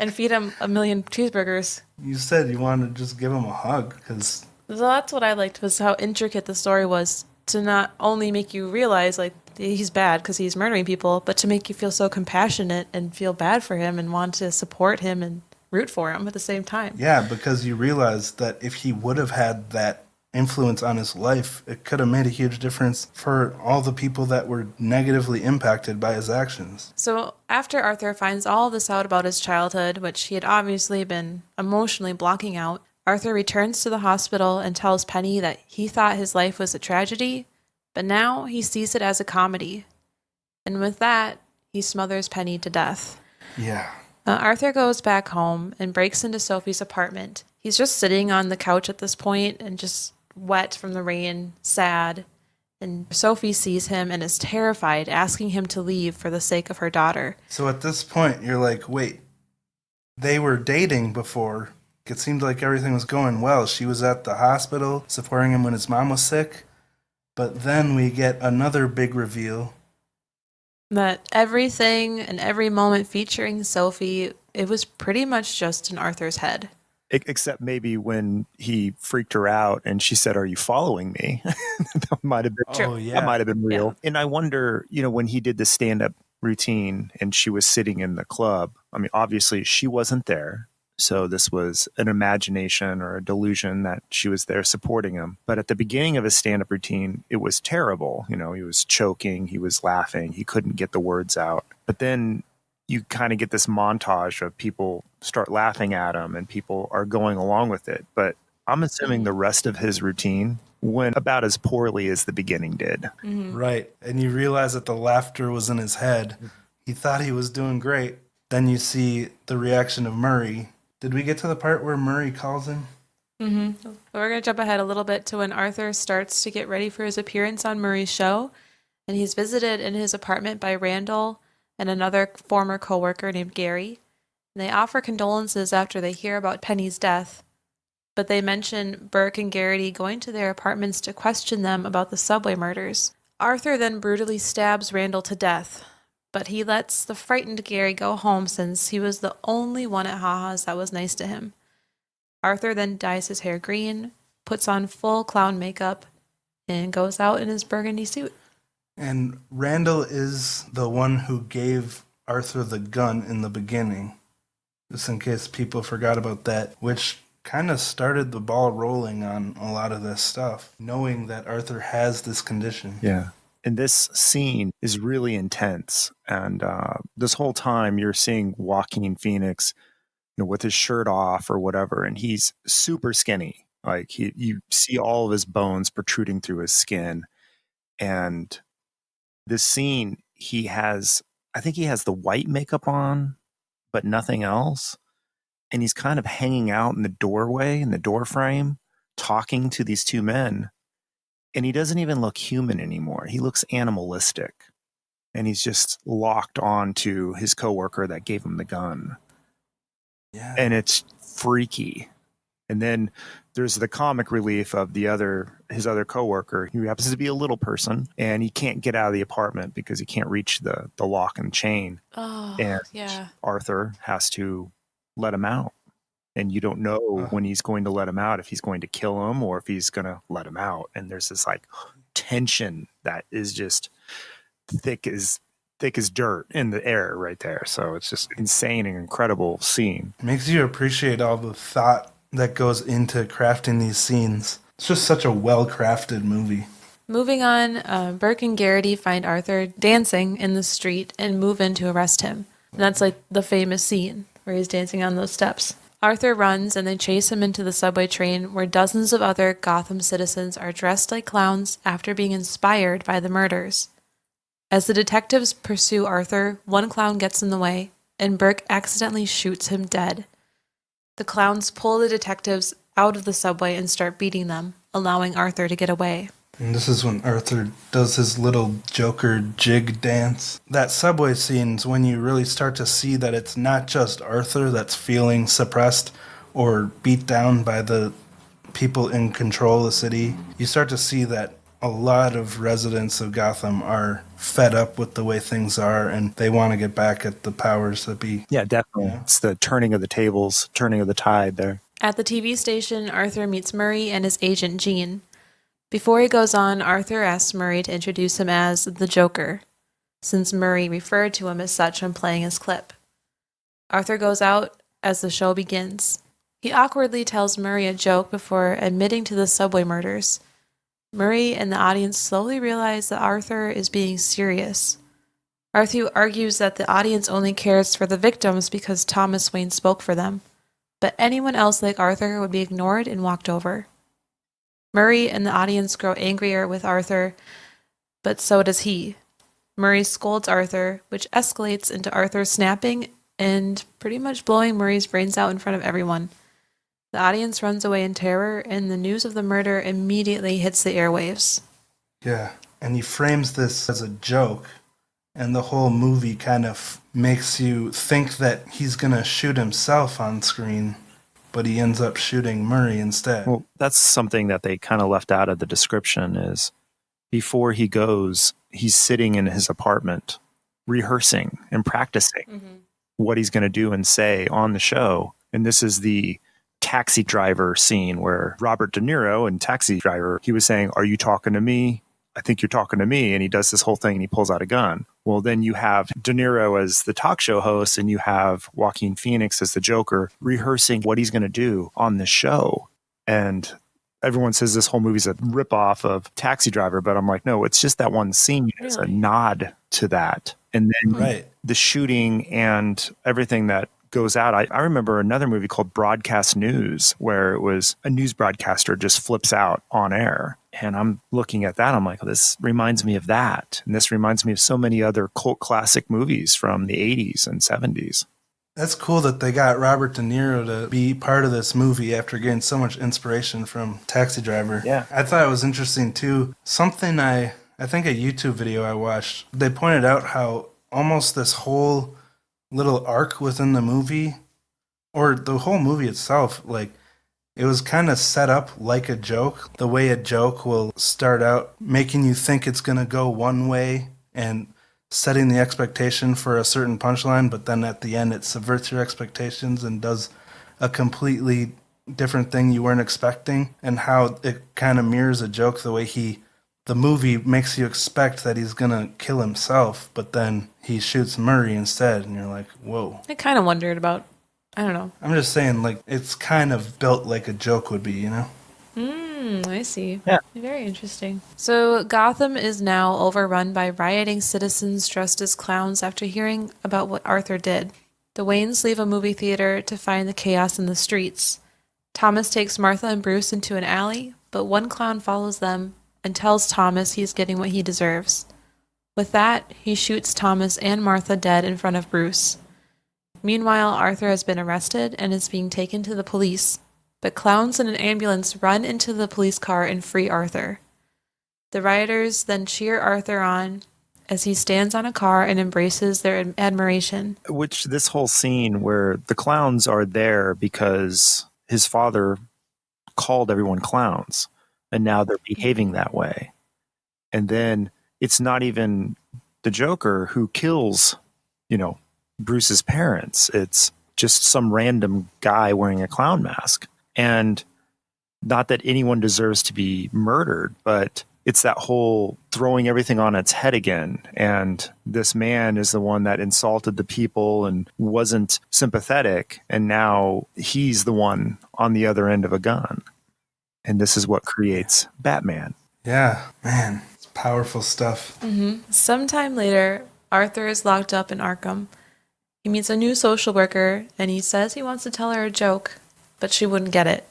[SPEAKER 1] and feed him a million cheeseburgers.
[SPEAKER 2] You said you wanted to just give him a hug because
[SPEAKER 1] So that's what I liked, was how intricate the story was, to not only make you realize, like, he's bad because he's murdering people, but to make you feel so compassionate and feel bad for him and want to support him and root for him at the same time.
[SPEAKER 2] yeah, because you realize that if he would have had that influence on his life, it could have made a huge difference for all the people that were negatively impacted by his actions.
[SPEAKER 1] So after Arthur finds all this out about his childhood, which he had obviously been emotionally blocking out, Arthur returns to the hospital and tells Penny that he thought his life was a tragedy, but now he sees it as a comedy. And with that, he smothers Penny to death.
[SPEAKER 2] Yeah.
[SPEAKER 1] Arthur goes back home and breaks into Sophie's apartment. He's just sitting on the couch at this point and just wet from the rain, sad. And Sophie sees him and is terrified, asking him to leave for the sake of her daughter.
[SPEAKER 2] So at this point, you're like, wait, they were dating before. It seemed like everything was going well. She was at the hospital supporting him when his mom was sick. But then we get another big reveal.
[SPEAKER 1] That everything and every moment featuring Sophie, it was pretty much just in Arthur's head.
[SPEAKER 3] Except maybe when he freaked her out and she said, "Are you following me?" That might have been
[SPEAKER 2] Oh, yeah.
[SPEAKER 3] that might have been real.
[SPEAKER 1] Yeah.
[SPEAKER 3] And I wonder, when he did the stand-up routine and she was sitting in the club, I mean, obviously she wasn't there. So this was an imagination or a delusion that she was there supporting him. But at the beginning of his stand-up routine, it was terrible. He was choking, he was laughing, he couldn't get the words out. But then you kind of get this montage of people start laughing at him and people are going along with it. But I'm assuming the rest of his routine went about as poorly as the beginning did.
[SPEAKER 1] Mm-hmm.
[SPEAKER 2] Right. And you realize that the laughter was in his head. He thought he was doing great. Then you see the reaction of Murray. Did we get to the part where Murray calls him?
[SPEAKER 1] Mm-hmm. We're going to jump ahead a little bit to when Arthur starts to get ready for his appearance on Murray's show. And he's visited in his apartment by Randall and another former coworker named Gary. And they offer condolences after they hear about Penny's death. But they mention Burke and Garrity going to their apartments to question them about the subway murders. Arthur then brutally stabs Randall to death, but he lets the frightened Gary go home since he was the only one at Haha's that was nice to him. Arthur then dyes his hair green, puts on full clown makeup, and goes out in his burgundy suit.
[SPEAKER 2] And Randall is the one who gave Arthur the gun in the beginning, just in case people forgot about that, which kind of started the ball rolling on a lot of this stuff, knowing that Arthur has this condition.
[SPEAKER 3] Yeah. And this scene is really intense. And this whole time you're seeing Joaquin Phoenix, with his shirt off or whatever, and he's super skinny. Like you see all of his bones protruding through his skin. And this scene, I think he has the white makeup on, but nothing else. And he's kind of hanging out in the doorway, in the door frame, talking to these two men. And he doesn't even look human anymore. He looks animalistic. And he's just locked on to his coworker that gave him the gun.
[SPEAKER 2] Yeah.
[SPEAKER 3] And it's freaky. And then there's the comic relief of his other coworker, who happens to be a little person, and he can't get out of the apartment because he can't reach the lock and chain.
[SPEAKER 1] Oh,
[SPEAKER 3] And
[SPEAKER 1] yeah.
[SPEAKER 3] Arthur has to let him out. And you don't know when he's going to let him out, if he's going to kill him or if he's going to let him out. And there's this tension that is just thick as dirt in the air right there. So it's just insane and incredible scene.
[SPEAKER 2] It makes you appreciate all the thought that goes into crafting these scenes. It's just such a well-crafted movie.
[SPEAKER 1] Moving on, Burke and Garrity find Arthur dancing in the street and move in to arrest him. And that's like the famous scene where he's dancing on those steps. Arthur runs and they chase him into the subway train where dozens of other Gotham citizens are dressed like clowns after being inspired by the murders. As the detectives pursue Arthur, one clown gets in the way and Burke accidentally shoots him dead. The clowns pull the detectives out of the subway and start beating them, allowing Arthur to get away.
[SPEAKER 2] And this is when Arthur does his little Joker jig dance. That subway scene's when you really start to see that it's not just Arthur that's feeling suppressed or beat down by the people in control of the city. You start to see that a lot of residents of Gotham are fed up with the way things are, and they want to get back at the powers that be.
[SPEAKER 3] Yeah, definitely.
[SPEAKER 2] Yeah.
[SPEAKER 3] It's the turning of the tables, turning of the tide there.
[SPEAKER 1] At the TV station, Arthur meets Murray and his agent, Jean. Before he goes on, Arthur asks Murray to introduce him as the Joker, since Murray referred to him as such when playing his clip. Arthur goes out as the show begins. He awkwardly tells Murray a joke before admitting to the subway murders. Murray and the audience slowly realize that Arthur is being serious. Arthur argues that the audience only cares for the victims because Thomas Wayne spoke for them, but anyone else like Arthur would be ignored and walked over. Murray and the audience grow angrier with Arthur, but so does he. Murray scolds Arthur, which escalates into Arthur snapping and pretty much blowing Murray's brains out in front of everyone. The audience runs away in terror, and the news of the murder immediately hits the airwaves.
[SPEAKER 2] Yeah, and he frames this as a joke, and the whole movie kind of makes you think that he's going to shoot himself on screen, but he ends up shooting Murray instead.
[SPEAKER 3] Well, that's something that they kind of left out of the description is before he goes, he's sitting in his apartment rehearsing and practicing what he's going to do and say on the show. And this is the Taxi Driver scene where Robert De Niro in Taxi Driver, he was saying, "Are you talking to me? I think you're talking to me." And he does this whole thing and he pulls out a gun. Well, then you have De Niro as the talk show host and you have Joaquin Phoenix as the Joker rehearsing what he's going to do on the show. And everyone says this whole movie's a ripoff of Taxi Driver, but I'm like, no, it's just that one scene. It's a nod to that. And then the shooting and everything that goes out. I remember another movie called Broadcast News where it was a news broadcaster just flips out on air. And I'm looking at that. I'm like, this reminds me of that. And this reminds me of so many other cult classic movies from the 80s and 70s.
[SPEAKER 2] That's cool that they got Robert De Niro to be part of this movie after getting so much inspiration from Taxi Driver.
[SPEAKER 3] Yeah.
[SPEAKER 2] I thought it was interesting too. Something I think a YouTube video I watched, they pointed out how almost this whole little arc within the movie, or the whole movie itself, like it was kind of set up like a joke. The way a joke will start out making you think it's going to go one way and setting the expectation for a certain punchline, but then at the end it subverts your expectations and does a completely different thing you weren't expecting, and how it kind of mirrors a joke the way the movie makes you expect that he's going to kill himself, but then he shoots Murray instead, and you're like, whoa.
[SPEAKER 1] I kind of wondered about, I don't know.
[SPEAKER 2] I'm just saying, like, it's kind of built like a joke would be, you know?
[SPEAKER 1] I see.
[SPEAKER 3] Yeah.
[SPEAKER 1] Very interesting. So Gotham is now overrun by rioting citizens dressed as clowns after hearing about what Arthur did. The Waynes leave a movie theater to find the chaos in the streets. Thomas takes Martha and Bruce into an alley, but one clown follows them and tells Thomas he's getting what he deserves. With that, he shoots Thomas and Martha dead in front of Bruce. Meanwhile, Arthur has been arrested and is being taken to the police, but clowns in an ambulance run into the police car and free Arthur. The rioters then cheer Arthur on as he stands on a car and embraces their admiration.
[SPEAKER 3] Which this whole scene where the clowns are there because his father called everyone clowns. And now they're behaving that way. And then it's not even the Joker who kills, Bruce's parents. It's just some random guy wearing a clown mask. And not that anyone deserves to be murdered, but it's that whole throwing everything on its head again. And this man is the one that insulted the people and wasn't sympathetic. And now he's the one on the other end of a gun. And this is what creates Batman.
[SPEAKER 2] Yeah, man, it's powerful stuff.
[SPEAKER 1] Sometime later, Arthur is locked up in Arkham. He meets a new social worker, and he says he wants to tell her a joke, but she wouldn't get it.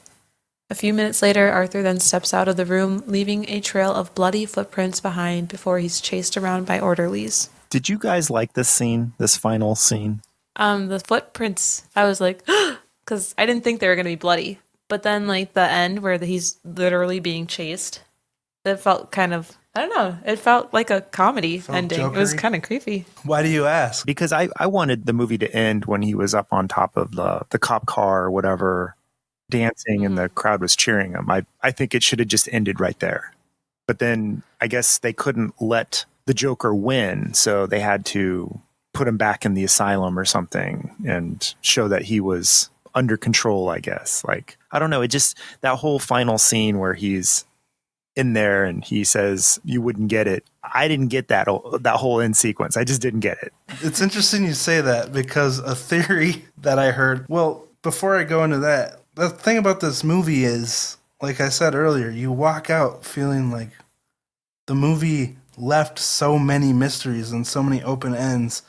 [SPEAKER 1] A few minutes later, Arthur then steps out of the room, leaving a trail of bloody footprints behind before he's chased around by orderlies.
[SPEAKER 3] Did you guys like this scene, this final scene?
[SPEAKER 1] The footprints, I was like, because I didn't think they were going to be bloody. But then, like, the end where he's literally being chased, it felt kind of, I don't know, it felt like a comedy ending. It was
[SPEAKER 2] jokery.
[SPEAKER 1] kind of creepy.
[SPEAKER 2] Why do you ask?
[SPEAKER 3] Because I wanted the movie to end when he was up on top of the cop car or whatever, dancing and the crowd was cheering him. I think it should have just ended right there. But then I guess they couldn't let the Joker win, so they had to put him back in the asylum or something and show that he was under control, I guess. Like, I don't know, it just, that whole final scene where he's in there and he says, "You wouldn't get it." I didn't get that whole end sequence. I just didn't get it.
[SPEAKER 2] It's interesting you say that because a theory that I heard, well, before I go into that, the thing about this movie is, like I said earlier, you walk out feeling like the movie left so many mysteries and so many open ends,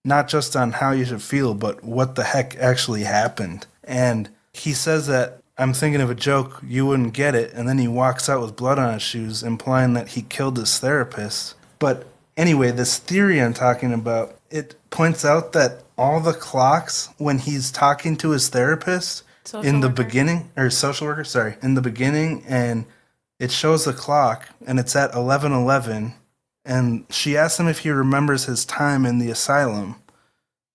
[SPEAKER 2] not just on how you should feel, but what the heck actually happened. And he says that, "I'm thinking of a joke, you wouldn't get it," and then he walks out with blood on his shoes, implying that he killed his therapist. But anyway, this theory I'm talking about, it points out that all the clocks when he's talking to his therapist in the beginning, or social worker, sorry, in the beginning, and it shows the clock, and it's at 11:11, and she asks him if he remembers his time in the asylum,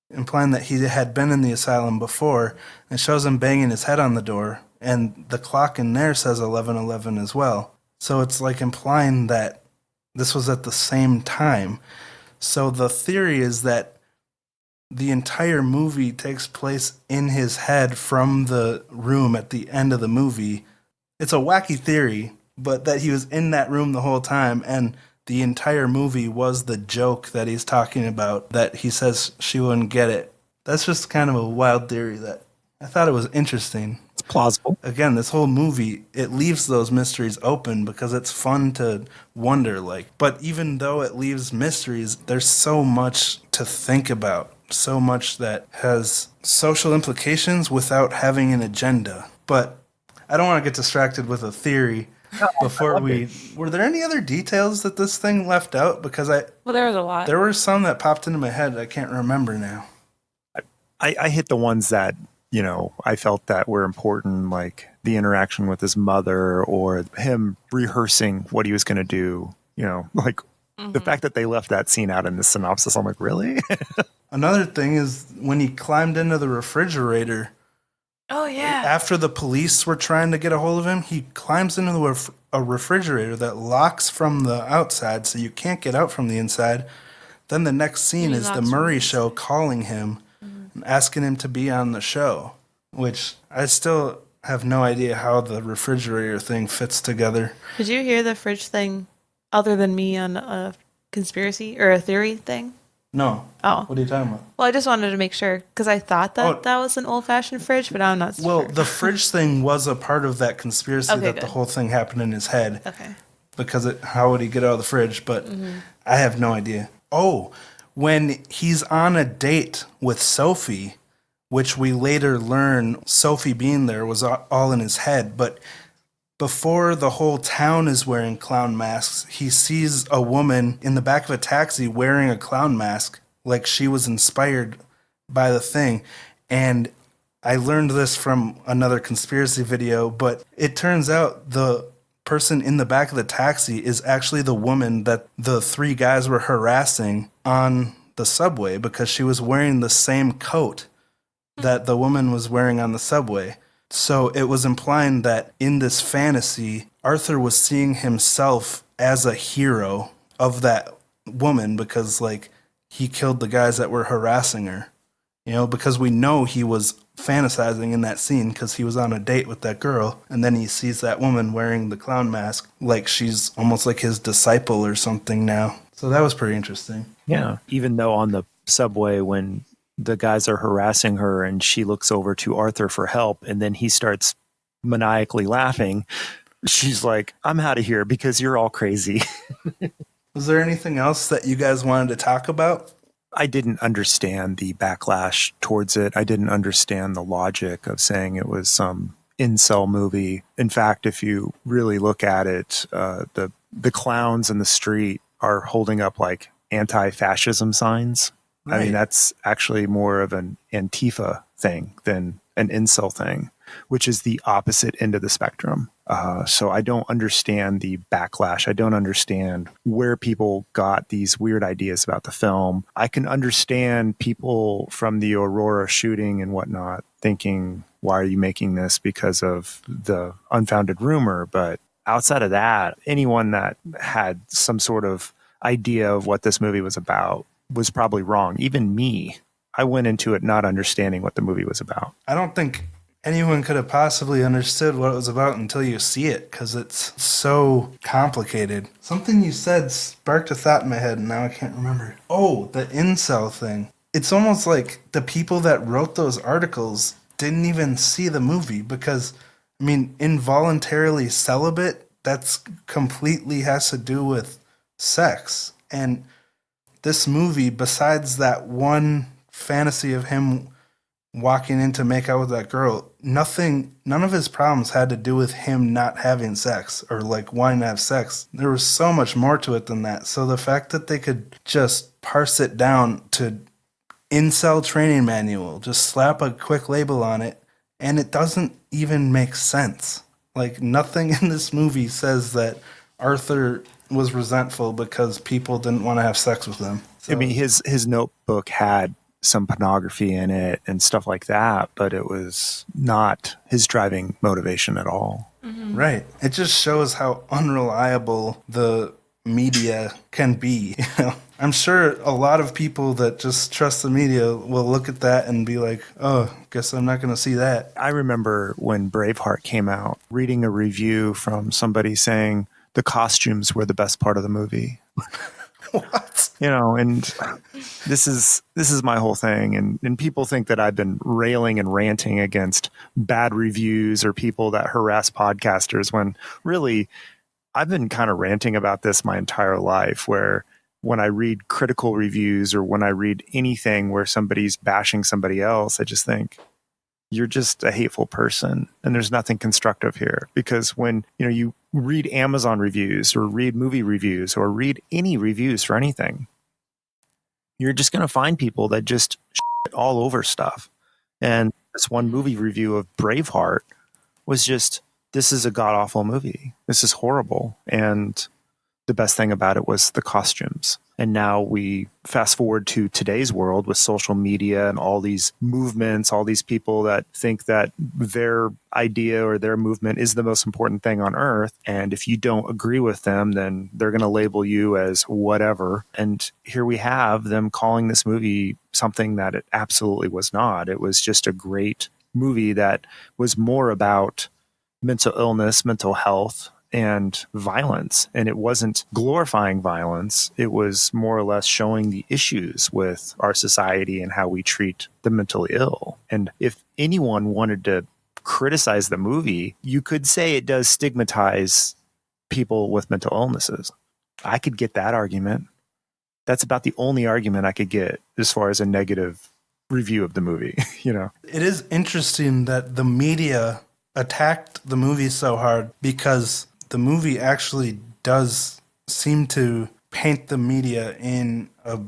[SPEAKER 2] implying that he had been in the asylum before, and shows him banging his head on the door, and the clock in there says 11:11 as well. So it's like implying that this was at the same time. So the theory is that the entire movie takes place in his head from the room at the end of the movie. It's a wacky theory, but that he was in that room the whole time, and the entire movie was the joke that he's talking about, that he says she wouldn't get it. That's just kind of a wild theory that I thought it was interesting.
[SPEAKER 3] It's plausible.
[SPEAKER 2] Again, this whole movie, it leaves those mysteries open because it's fun to wonder, like, but even though it leaves mysteries, there's so much to think about, so much that has social implications without having an agenda. But I don't want to get distracted with a theory. Before we, were there any other details that this thing left out? Because
[SPEAKER 1] Well, there was a lot.
[SPEAKER 2] there were some that popped into my head I can't remember now.
[SPEAKER 3] I hit the ones that, you know, I felt that were important, like the interaction with his mother or him rehearsing what he was going to do, you know, like the fact that they left that scene out in the synopsis. I'm like, really?
[SPEAKER 2] Another thing is when he climbed into the refrigerator.
[SPEAKER 1] Oh, yeah.
[SPEAKER 2] After the police were trying to get a hold of him, he climbs into a refrigerator that locks from the outside, so you can't get out from the inside. Then the next scene is the Murray Show calling him and asking him to be on the show, which I still have no idea how the refrigerator thing fits together.
[SPEAKER 1] Did you hear the fridge thing other than me on a conspiracy or a theory thing?
[SPEAKER 2] No.
[SPEAKER 1] Oh.
[SPEAKER 2] What are you talking about?
[SPEAKER 1] Well, I just wanted to make sure because I thought that that was an old-fashioned fridge, but I'm not sure.
[SPEAKER 2] Well, the fridge thing was a part of that conspiracy that the whole thing happened in his head.
[SPEAKER 1] Okay.
[SPEAKER 2] Because how would he get out of the fridge? But I have no idea. Oh, when he's on a date with Sophie, which we later learn Sophie being there was all in his head, but before the whole town is wearing clown masks, he sees a woman in the back of a taxi wearing a clown mask, like she was inspired by the thing. And I learned this from another conspiracy video, but it turns out the person in the back of the taxi is actually the woman that the three guys were harassing on the subway because she was wearing the same coat that the woman was wearing on the subway. So it was implying that in this fantasy, Arthur was seeing himself as a hero of that woman because, like, he killed the guys that were harassing her. You know, because we know he was fantasizing in that scene because he was on a date with that girl, and then he sees that woman wearing the clown mask like she's almost like his disciple or something now. So that was pretty interesting.
[SPEAKER 3] Yeah. Even though on the subway when the guys are harassing her and she looks over to Arthur for help and then he starts maniacally laughing, she's like, "I'm out of here because you're all crazy."
[SPEAKER 2] Was there anything else that you guys wanted to talk about?
[SPEAKER 3] I didn't understand the backlash towards it. I didn't understand the logic of saying it was some incel movie. In fact, if you really look at it, the clowns in the street are holding up like anti-fascism signs. Right. I mean, that's actually more of an Antifa thing than an incel thing, which is the opposite end of the spectrum. So I don't understand the backlash. I don't understand where people got these weird ideas about the film. I can understand people from the Aurora shooting and whatnot thinking, why are you making this because of the unfounded rumor? But outside of that, anyone that had some sort of idea of what this movie was about was probably wrong. Even me, I went into it not understanding what the movie was about.
[SPEAKER 2] I don't think anyone could have possibly understood what it was about until you see it, because it's so complicated. Something you said sparked a thought in my head, and now I can't remember. Oh, the incel thing. It's almost like the people that wrote those articles didn't even see the movie, because, I mean, involuntarily celibate, that's completely has to do with sex. And this movie, besides that one fantasy of him walking in to make out with that girl, none of his problems had to do with him not having sex or like wanting to have sex. There was so much more to it than that. So the fact that they could just parse it down to incel training manual, just slap a quick label on it, and it doesn't even make sense. Like, nothing in this movie says that Arthur was resentful because people didn't want to have sex with him. So,
[SPEAKER 3] I mean, his notebook had some pornography in it and stuff like that, but it was not his driving motivation at all.
[SPEAKER 1] Mm-hmm.
[SPEAKER 2] Right. It just shows how unreliable the media can be. You know, I'm sure a lot of people that just trust the media will look at that and be like, oh, guess I'm not going to see that.
[SPEAKER 3] I remember when Braveheart came out, reading a review from somebody saying the costumes were the best part of the movie.
[SPEAKER 2] What?
[SPEAKER 3] You know, and this is my whole thing. And people think that I've been railing and ranting against bad reviews or people that harass podcasters, when really I've been kind of ranting about this my entire life, where when I read critical reviews or when I read anything where somebody's bashing somebody else, I just think, you're just a hateful person and there's nothing constructive here. Because when you read Amazon reviews or read movie reviews or read any reviews for anything, you're just going to find people that just shit all over stuff. And this one movie review of Braveheart was just, this is a god-awful movie. This is horrible. And the best thing about it was the costumes. And now we fast forward to today's world with social media and all these movements, all these people that think that their idea or their movement is the most important thing on earth. And if you don't agree with them, then they're going to label you as whatever. And here we have them calling this movie something that it absolutely was not. It was just a great movie that was more about mental illness, mental health, and violence. And it wasn't glorifying violence. It was more or less showing the issues with our society and how we treat the mentally ill. And if anyone wanted to criticize the movie, you could say it does stigmatize people with mental illnesses. I could get that argument. That's about the only argument I could get as far as a negative review of the movie.
[SPEAKER 2] It is interesting that the media attacked the movie so hard, because the movie actually does seem to paint the media in a,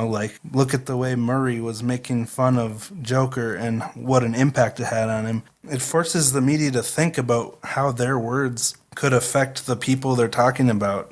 [SPEAKER 2] like, look at the way Murray was making fun of Joker and what an impact it had on him. It forces the media to think about how their words could affect the people they're talking about,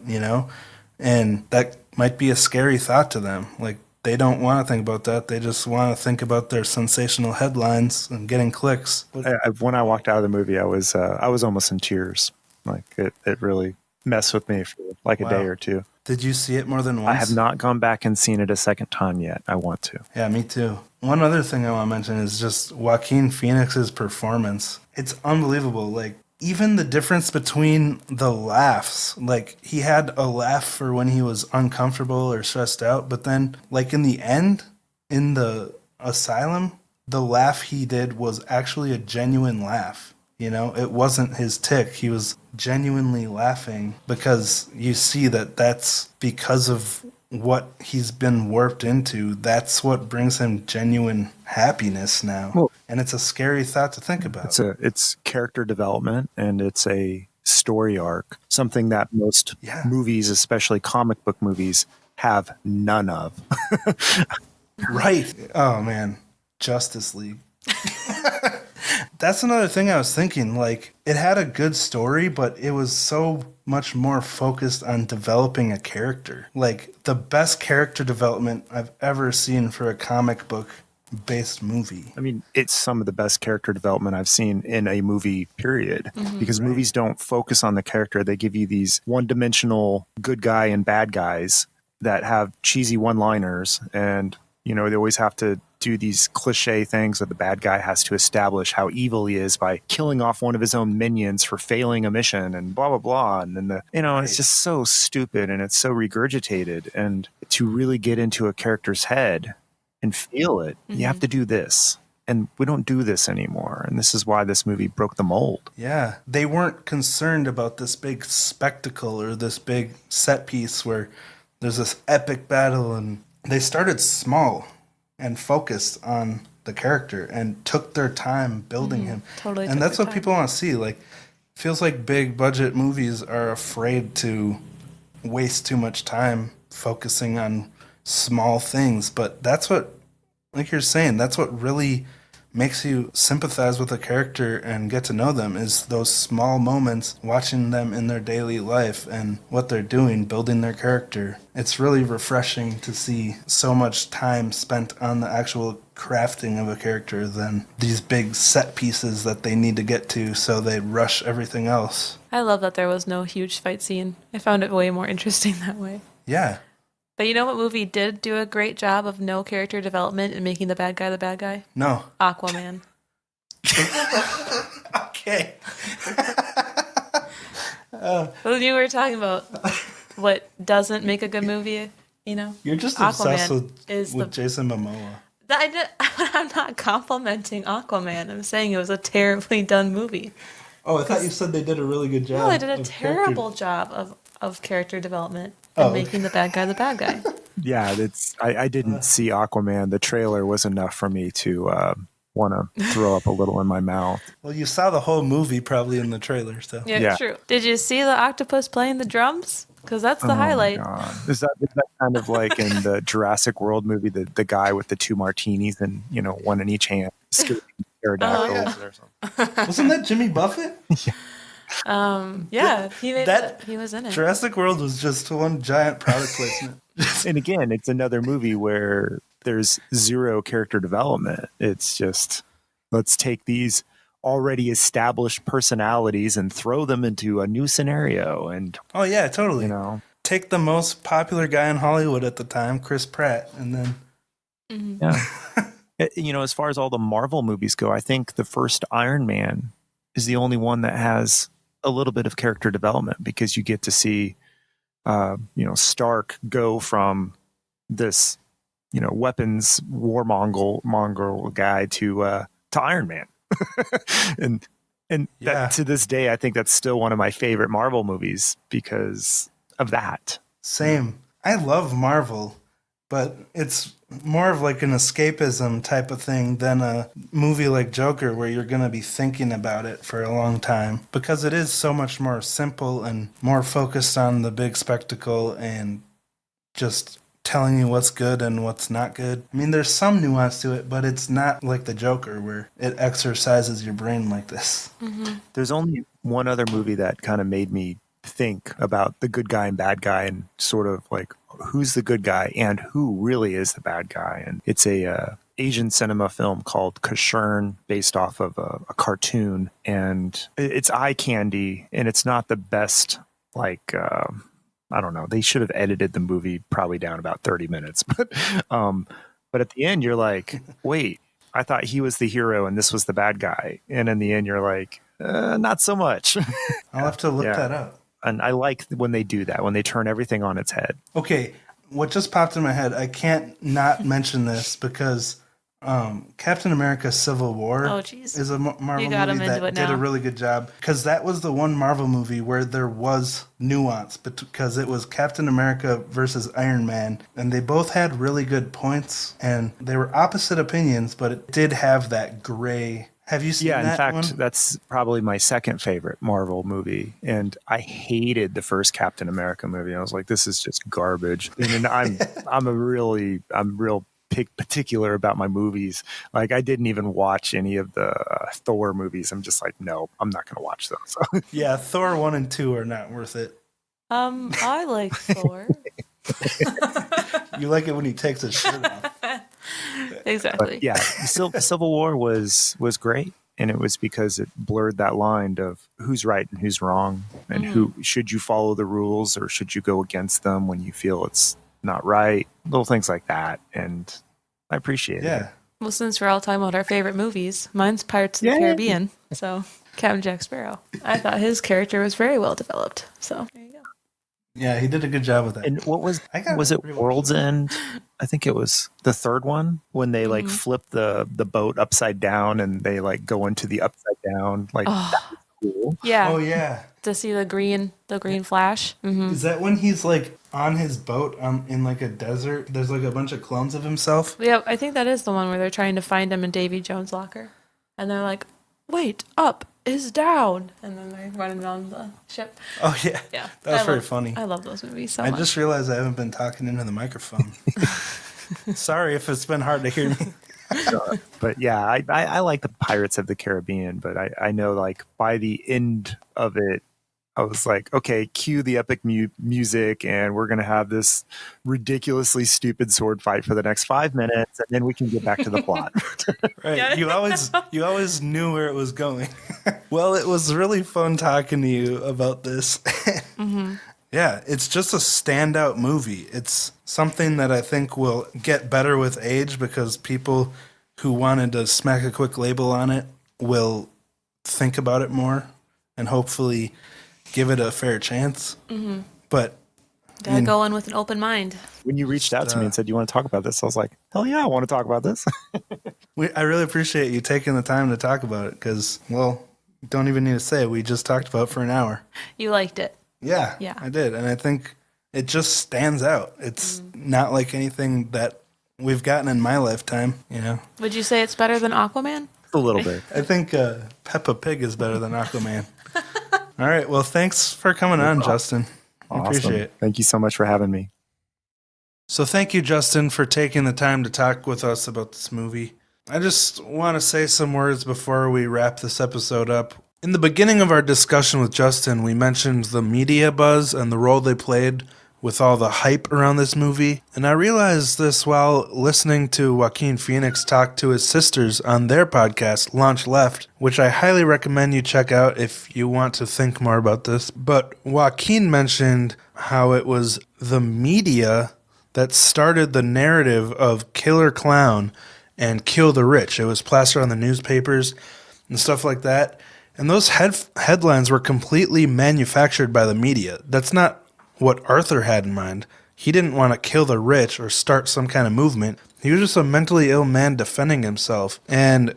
[SPEAKER 2] and that might be a scary thought to them. Like, they don't want to think about that. They just want to think about their sensational headlines and getting clicks.
[SPEAKER 3] When I walked out of the movie, I was almost in tears. Like, it really messed with me for like a day or two.
[SPEAKER 2] Did you see it more than once?
[SPEAKER 3] I have not gone back and seen it a second time yet. I want to.
[SPEAKER 2] Yeah, me too. One other thing I want to mention is just Joaquin Phoenix's performance. It's unbelievable. Like, even the difference between the laughs, like, he had a laugh for when he was uncomfortable or stressed out, but then, like, in the end, in the asylum, the laugh he did was actually a genuine laugh. It wasn't his tick. He was genuinely laughing, because you see that that's because of what he's been warped into. That's what brings him genuine happiness now. Well, and it's a scary thought to think about.
[SPEAKER 3] It's character development, and it's a story arc, something that most movies, especially comic book movies, have none of.
[SPEAKER 2] Right. Oh, man. Justice League. That's another thing I was thinking. Like, it had a good story, but it was so much more focused on developing a character. Like, the best character development I've ever seen for a comic book based movie.
[SPEAKER 3] I mean, it's some of the best character development I've seen in a movie, period. Because movies don't focus on the character. They give you these one-dimensional good guy and bad guys that have cheesy one-liners. And, you know, they always have to do these cliche things where the bad guy has to establish how evil he is by killing off one of his own minions for failing a mission and blah, blah, blah. And then it's just so stupid and it's so regurgitated. And to really get into a character's head and feel it, you have to do this. And we don't do this anymore. And this is why this movie broke the mold.
[SPEAKER 2] Yeah. They weren't concerned about this big spectacle or this big set piece where there's this epic battle. And they started small and focused on the character and took their time building him.
[SPEAKER 1] Totally.
[SPEAKER 2] And that's what people want to see. Like, feels like big budget movies are afraid to waste too much time focusing on small things. But that's what, like you're saying, that's what really makes you sympathize with a character and get to know them, is those small moments, watching them in their daily life and what they're doing, building their character. It's really refreshing to see so much time spent on the actual crafting of a character than these big set pieces that they need to get to, so they rush everything else.
[SPEAKER 1] I love that there was no huge fight scene. I found it way more interesting that way.
[SPEAKER 2] Yeah.
[SPEAKER 1] But you know what movie did do a great job of no character development and making the bad guy the bad guy?
[SPEAKER 2] No.
[SPEAKER 1] Aquaman.
[SPEAKER 2] Okay.
[SPEAKER 1] Well, you were talking about what doesn't make a good movie, you know?
[SPEAKER 2] You're just
[SPEAKER 1] Aquaman
[SPEAKER 2] obsessed with Jason Momoa.
[SPEAKER 1] I'm not complimenting Aquaman. I'm saying it was a terribly done movie.
[SPEAKER 2] Oh, I thought you said they did a really good job.
[SPEAKER 1] No, they did a terrible job of character development and making the bad guy the bad guy.
[SPEAKER 3] Yeah, I didn't see Aquaman. The trailer was enough for me to want to throw up a little in my mouth.
[SPEAKER 2] Well, you saw the whole movie probably in the trailer, so.
[SPEAKER 1] Yeah, true. Did you see the octopus playing the drums? Because that's the highlight.
[SPEAKER 3] God. Is that kind of like in the Jurassic World movie, the guy with the two martinis and, one in each hand, screaming pterodactyls or something?
[SPEAKER 2] Wasn't that Jimmy Buffett?
[SPEAKER 1] Yeah, he was in it.
[SPEAKER 2] Jurassic World was just one giant product placement.
[SPEAKER 3] And again, it's another movie where there's zero character development. It's just, let's take these already established personalities and throw them into a new scenario. And
[SPEAKER 2] oh yeah, totally. Take the most popular guy in Hollywood at the time, Chris Pratt, and then
[SPEAKER 3] yeah. As far as all the Marvel movies go, I think the first Iron Man is the only one that has a little bit of character development, because you get to see Stark go from this weapons warmonger guy to Iron Man. and that, to this day, I think that's still one of my favorite Marvel movies because of that.
[SPEAKER 2] Same. I love Marvel, but it's more of like an escapism type of thing than a movie like Joker where you're going to be thinking about it for a long time, because it is so much more simple and more focused on the big spectacle and just telling you what's good and what's not good. I mean, there's some nuance to it, but it's not like the Joker where it exercises your brain like this.
[SPEAKER 1] Mm-hmm.
[SPEAKER 3] There's only one other movie that kind of made me think about the good guy and bad guy and sort of like who's the good guy and who really is the bad guy. And it's a Asian cinema film called Kashern, based off of a cartoon. And it's eye candy, and it's not the best, I don't know. They should have edited the movie probably down about 30 minutes. But at the end, you're like, wait, I thought he was the hero and this was the bad guy. And in the end, you're like, not so much.
[SPEAKER 2] I'll have to look that up.
[SPEAKER 3] And I like when they do that, when they turn everything on its head.
[SPEAKER 2] Okay, what just popped in my head, I can't not mention this because Captain America Civil War is a Marvel movie that did a really good job, because that was the one Marvel movie where there was nuance, because it was Captain America versus Iron Man, and they both had really good points, and they were opposite opinions, but it did have that gray. Have you seen that one?
[SPEAKER 3] Yeah, in fact, that's probably my second favorite Marvel movie. And I hated the first Captain America movie. I was like, this is just garbage. And I'm real particular about my movies. Like I didn't even watch any of the Thor movies. I'm just like, no, I'm not going to watch those.
[SPEAKER 2] Yeah, Thor 1 and 2 are not worth it.
[SPEAKER 1] I like Thor.
[SPEAKER 2] You like it when he takes his shirt off.
[SPEAKER 1] Exactly.
[SPEAKER 3] But yeah, Civil War was great. And it was because it blurred that line of who's right and who's wrong, and who should you follow the rules or should you go against them when you feel it's not right. Little things like that. And I appreciate it.
[SPEAKER 1] Well, since we're all talking about our favorite movies, mine's Pirates of the Caribbean. So Captain Jack Sparrow. I thought his character was very well developed. So there you go.
[SPEAKER 2] Yeah, he did a good job with that.
[SPEAKER 3] And what was it World's End? I think it was the third one when they like flip the boat upside down and they like go into the upside down. Like that was cool.
[SPEAKER 1] Yeah.
[SPEAKER 2] Oh yeah.
[SPEAKER 1] To see the green flash. Mm-hmm.
[SPEAKER 2] Is that when he's like on his boat in like a desert? There's like a bunch of clones of himself.
[SPEAKER 1] Yeah, I think that is the one where they're trying to find him in Davy Jones' locker, and they're like, "Wait, up is down," and then they're running around the ship.
[SPEAKER 2] Oh yeah.
[SPEAKER 1] Yeah,
[SPEAKER 2] that was very funny.
[SPEAKER 1] I love those movies so much.
[SPEAKER 2] I just realized I haven't been talking into the microphone. Sorry if it's been hard to hear me.
[SPEAKER 3] But yeah, I like the Pirates of the Caribbean, but I know like by the end of it, I was like, okay, cue the epic music, and we're going to have this ridiculously stupid sword fight for the next 5 minutes, and then we can get back to the plot.
[SPEAKER 2] Right.
[SPEAKER 1] Yeah.
[SPEAKER 2] You always knew where it was going. Well, it was really fun talking to you about this. Mm-hmm. Yeah, it's just a standout movie. It's something that I think will get better with age because people who wanted to smack a quick label on it will think about it more and hopefully give it a fair chance. Mm-hmm. But
[SPEAKER 1] gotta go in with an open mind.
[SPEAKER 3] When you reached out to me and said you want to talk about this, I was like, hell yeah, I want to talk about this.
[SPEAKER 2] I really appreciate you taking the time to talk about it because, well, don't even need to say it. We just talked about it for an hour.
[SPEAKER 1] You liked it.
[SPEAKER 2] Yeah, I did. And I think it just stands out. It's not like anything that we've gotten in my lifetime, you know.
[SPEAKER 1] Would you say it's better than Aquaman?
[SPEAKER 3] A little bit.
[SPEAKER 2] I think Peppa Pig is better than Aquaman. All right. Well, thanks for coming on, Justin.
[SPEAKER 3] Awesome.
[SPEAKER 2] I appreciate it.
[SPEAKER 3] Thank you so much for having me.
[SPEAKER 2] So thank you, Justin, for taking the time to talk with us about this movie. I just want to say some words before we wrap this episode up. In the beginning of our discussion with Justin, we mentioned the media buzz and the role they played with all the hype around this movie. And I realized this while listening to Joaquin Phoenix talk to his sisters on their podcast, Launch Left, which I highly recommend you check out if you want to think more about this. But Joaquin mentioned how it was the media that started the narrative of Killer Clown and Kill the Rich. It was plastered on the newspapers and stuff like that. And those headlines were completely manufactured by the media. That's not what Arthur had in mind. He didn't want to kill the rich or start some kind of movement. He was just a mentally ill man defending himself. And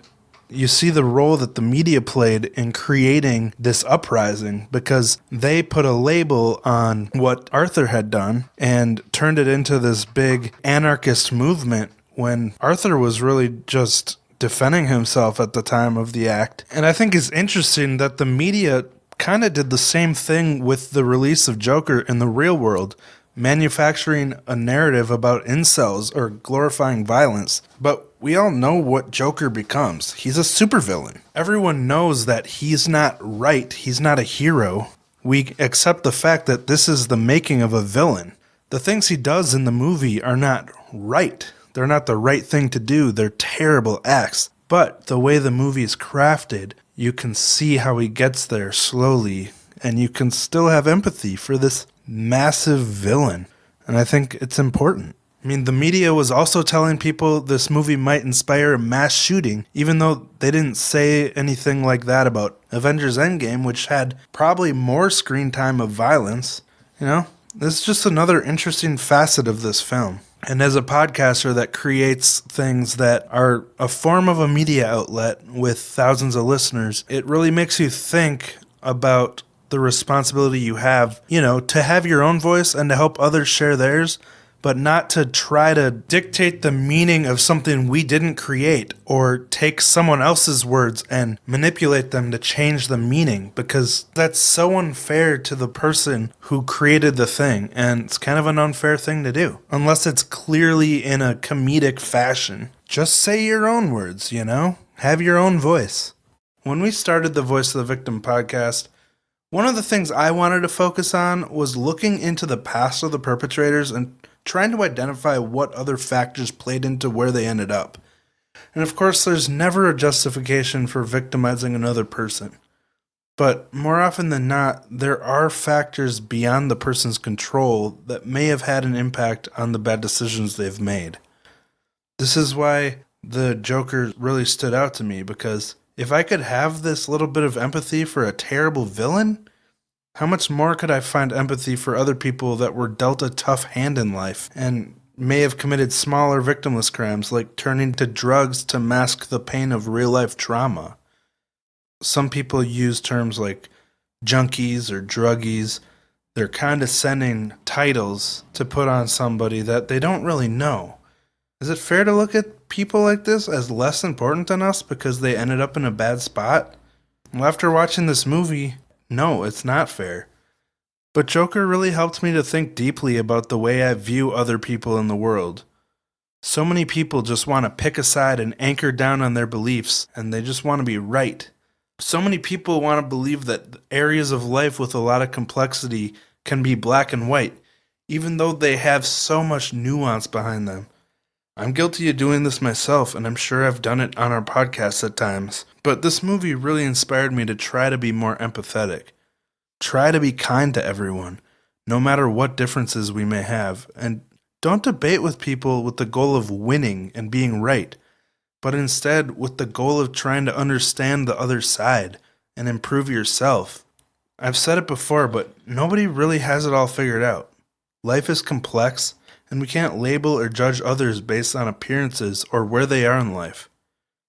[SPEAKER 2] you see the role that the media played in creating this uprising because they put a label on what Arthur had done and turned it into this big anarchist movement when Arthur was really just defending himself at the time of the act. And I think it's interesting that the media kind of did the same thing with the release of Joker in the real world, manufacturing a narrative about incels or glorifying violence. But we all know what Joker becomes. He's a supervillain. Everyone knows that he's not right. He's not a hero. We accept the fact that this is the making of a villain. The things he does in the movie are not right. They're not the right thing to do. They're terrible acts. But the way the movie is crafted, you can see how he gets there slowly, and you can still have empathy for this massive villain. And I think it's important. I mean, the media was also telling people this movie might inspire a mass shooting, even though they didn't say anything like that about Avengers Endgame, which had probably more screen time of violence. You know, this is just another interesting facet of this film. And as a podcaster that creates things that are a form of a media outlet with thousands of listeners, it really makes you think about the responsibility you have, you know, to have your own voice and to help others share theirs, but not to try to dictate the meaning of something we didn't create or take someone else's words and manipulate them to change the meaning, because that's so unfair to the person who created the thing, and it's kind of an unfair thing to do, unless it's clearly in a comedic fashion. Just say your own words, you know? Have your own voice. When we started the Voice of the Victim podcast, one of the things I wanted to focus on was looking into the past of the perpetrators and trying to identify what other factors played into where they ended up. And of course, there's never a justification for victimizing another person. But more often than not, there are factors beyond the person's control that may have had an impact on the bad decisions they've made. This is why the Joker really stood out to me, because if I could have this little bit of empathy for a terrible villain, how much more could I find empathy for other people that were dealt a tough hand in life and may have committed smaller victimless crimes like turning to drugs to mask the pain of real-life trauma? Some people use terms like junkies or druggies. They're condescending titles to put on somebody that they don't really know. Is it fair to look at people like this as less important than us because they ended up in a bad spot? Well, after watching this movie, no, it's not fair. But Joker really helped me to think deeply about the way I view other people in the world. So many people just want to pick a side and anchor down on their beliefs, and they just want to be right. So many people want to believe that areas of life with a lot of complexity can be black and white, even though they have so much nuance behind them. I'm guilty of doing this myself, and I'm sure I've done it on our podcast at times. But this movie really inspired me to try to be more empathetic. Try to be kind to everyone, no matter what differences we may have. And don't debate with people with the goal of winning and being right, but instead with the goal of trying to understand the other side and improve yourself. I've said it before, but nobody really has it all figured out. Life is complex, and we can't label or judge others based on appearances or where they are in life.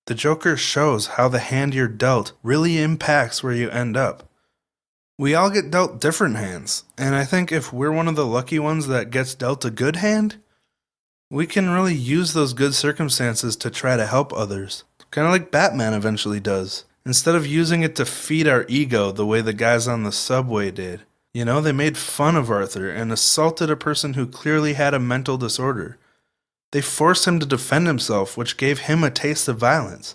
[SPEAKER 2] The Joker shows how the hand you're dealt really impacts where you end up. We all get dealt different hands, and I think if we're one of the lucky ones that gets dealt a good hand, we can really use those good circumstances to try to help others. Kind of like Batman eventually does. Instead of using it to feed our ego the way the guys on the subway did. You know, they made fun of Arthur and assaulted a person who clearly had a mental disorder. They forced him to defend himself, which gave him a taste of violence.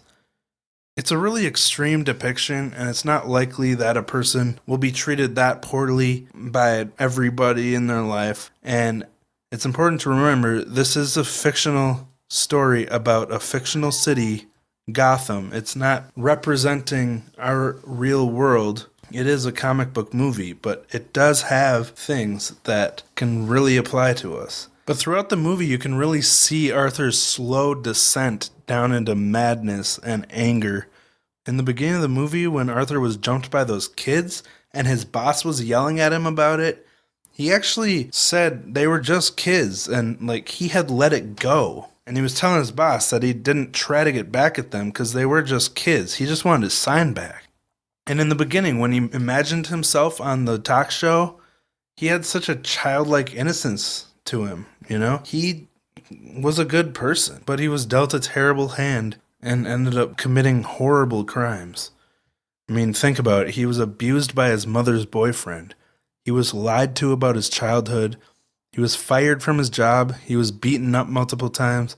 [SPEAKER 2] It's a really extreme depiction, and it's not likely that a person will be treated that poorly by everybody in their life. And it's important to remember, this is a fictional story about a fictional city, Gotham. It's not representing our real world. It is a comic book movie, but it does have things that can really apply to us. But throughout the movie, you can really see Arthur's slow descent down into madness and anger. In the beginning of the movie, when Arthur was jumped by those kids and his boss was yelling at him about it, he actually said they were just kids and like he had let it go. And he was telling his boss that he didn't try to get back at them because they were just kids. He just wanted his sign back. And in the beginning, when he imagined himself on the talk show, he had such a childlike innocence to him, you know? He was a good person, but he was dealt a terrible hand and ended up committing horrible crimes. I mean, think about it. He was abused by his mother's boyfriend. He was lied to about his childhood. He was fired from his job. He was beaten up multiple times.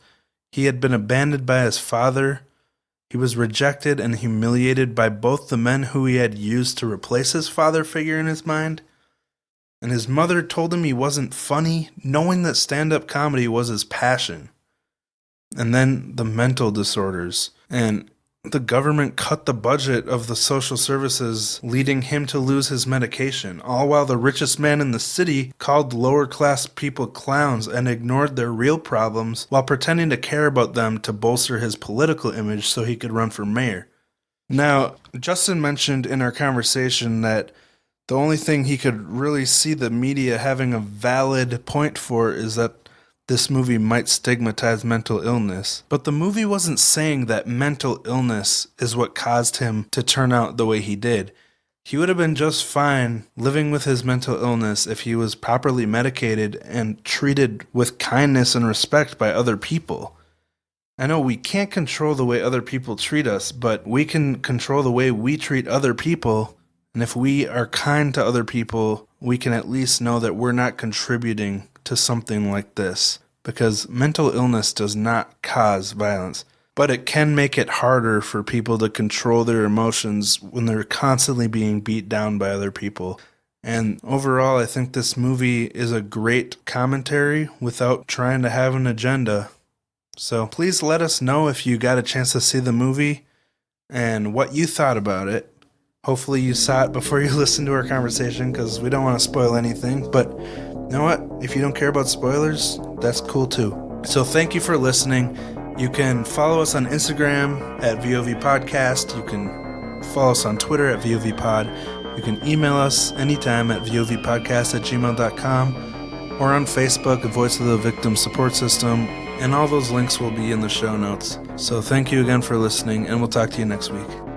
[SPEAKER 2] He had been abandoned by his father. He was rejected and humiliated by both the men who he had used to replace his father figure in his mind. And his mother told him he wasn't funny, knowing that stand-up comedy was his passion. And then the mental disorders. And the government cut the budget of the social services, leading him to lose his medication, all while the richest man in the city called lower-class people clowns and ignored their real problems while pretending to care about them to bolster his political image so he could run for mayor. Now, Justin mentioned in our conversation that the only thing he could really see the media having a valid point for is that this movie might stigmatize mental illness. But the movie wasn't saying that mental illness is what caused him to turn out the way he did. He would have been just fine living with his mental illness if he was properly medicated and treated with kindness and respect by other people. I know we can't control the way other people treat us, but we can control the way we treat other people. And if we are kind to other people, we can at least know that we're not contributing to something like this. Because mental illness does not cause violence. But it can make it harder for people to control their emotions when they're constantly being beat down by other people. And overall, I think this movie is a great commentary without trying to have an agenda. So please let us know if you got a chance to see the movie and what you thought about it. Hopefully you saw it before you listened to our conversation, because we don't want to spoil anything. But you know what? If you don't care about spoilers, that's cool too. So thank you for listening. You can follow us on Instagram at VOV Podcast. You can follow us on Twitter at VOV Pod. You can email us anytime at vovpodcast@gmail.com or on Facebook, Voice of the Victim Support System. And all those links will be in the show notes. So thank you again for listening, and we'll talk to you next week.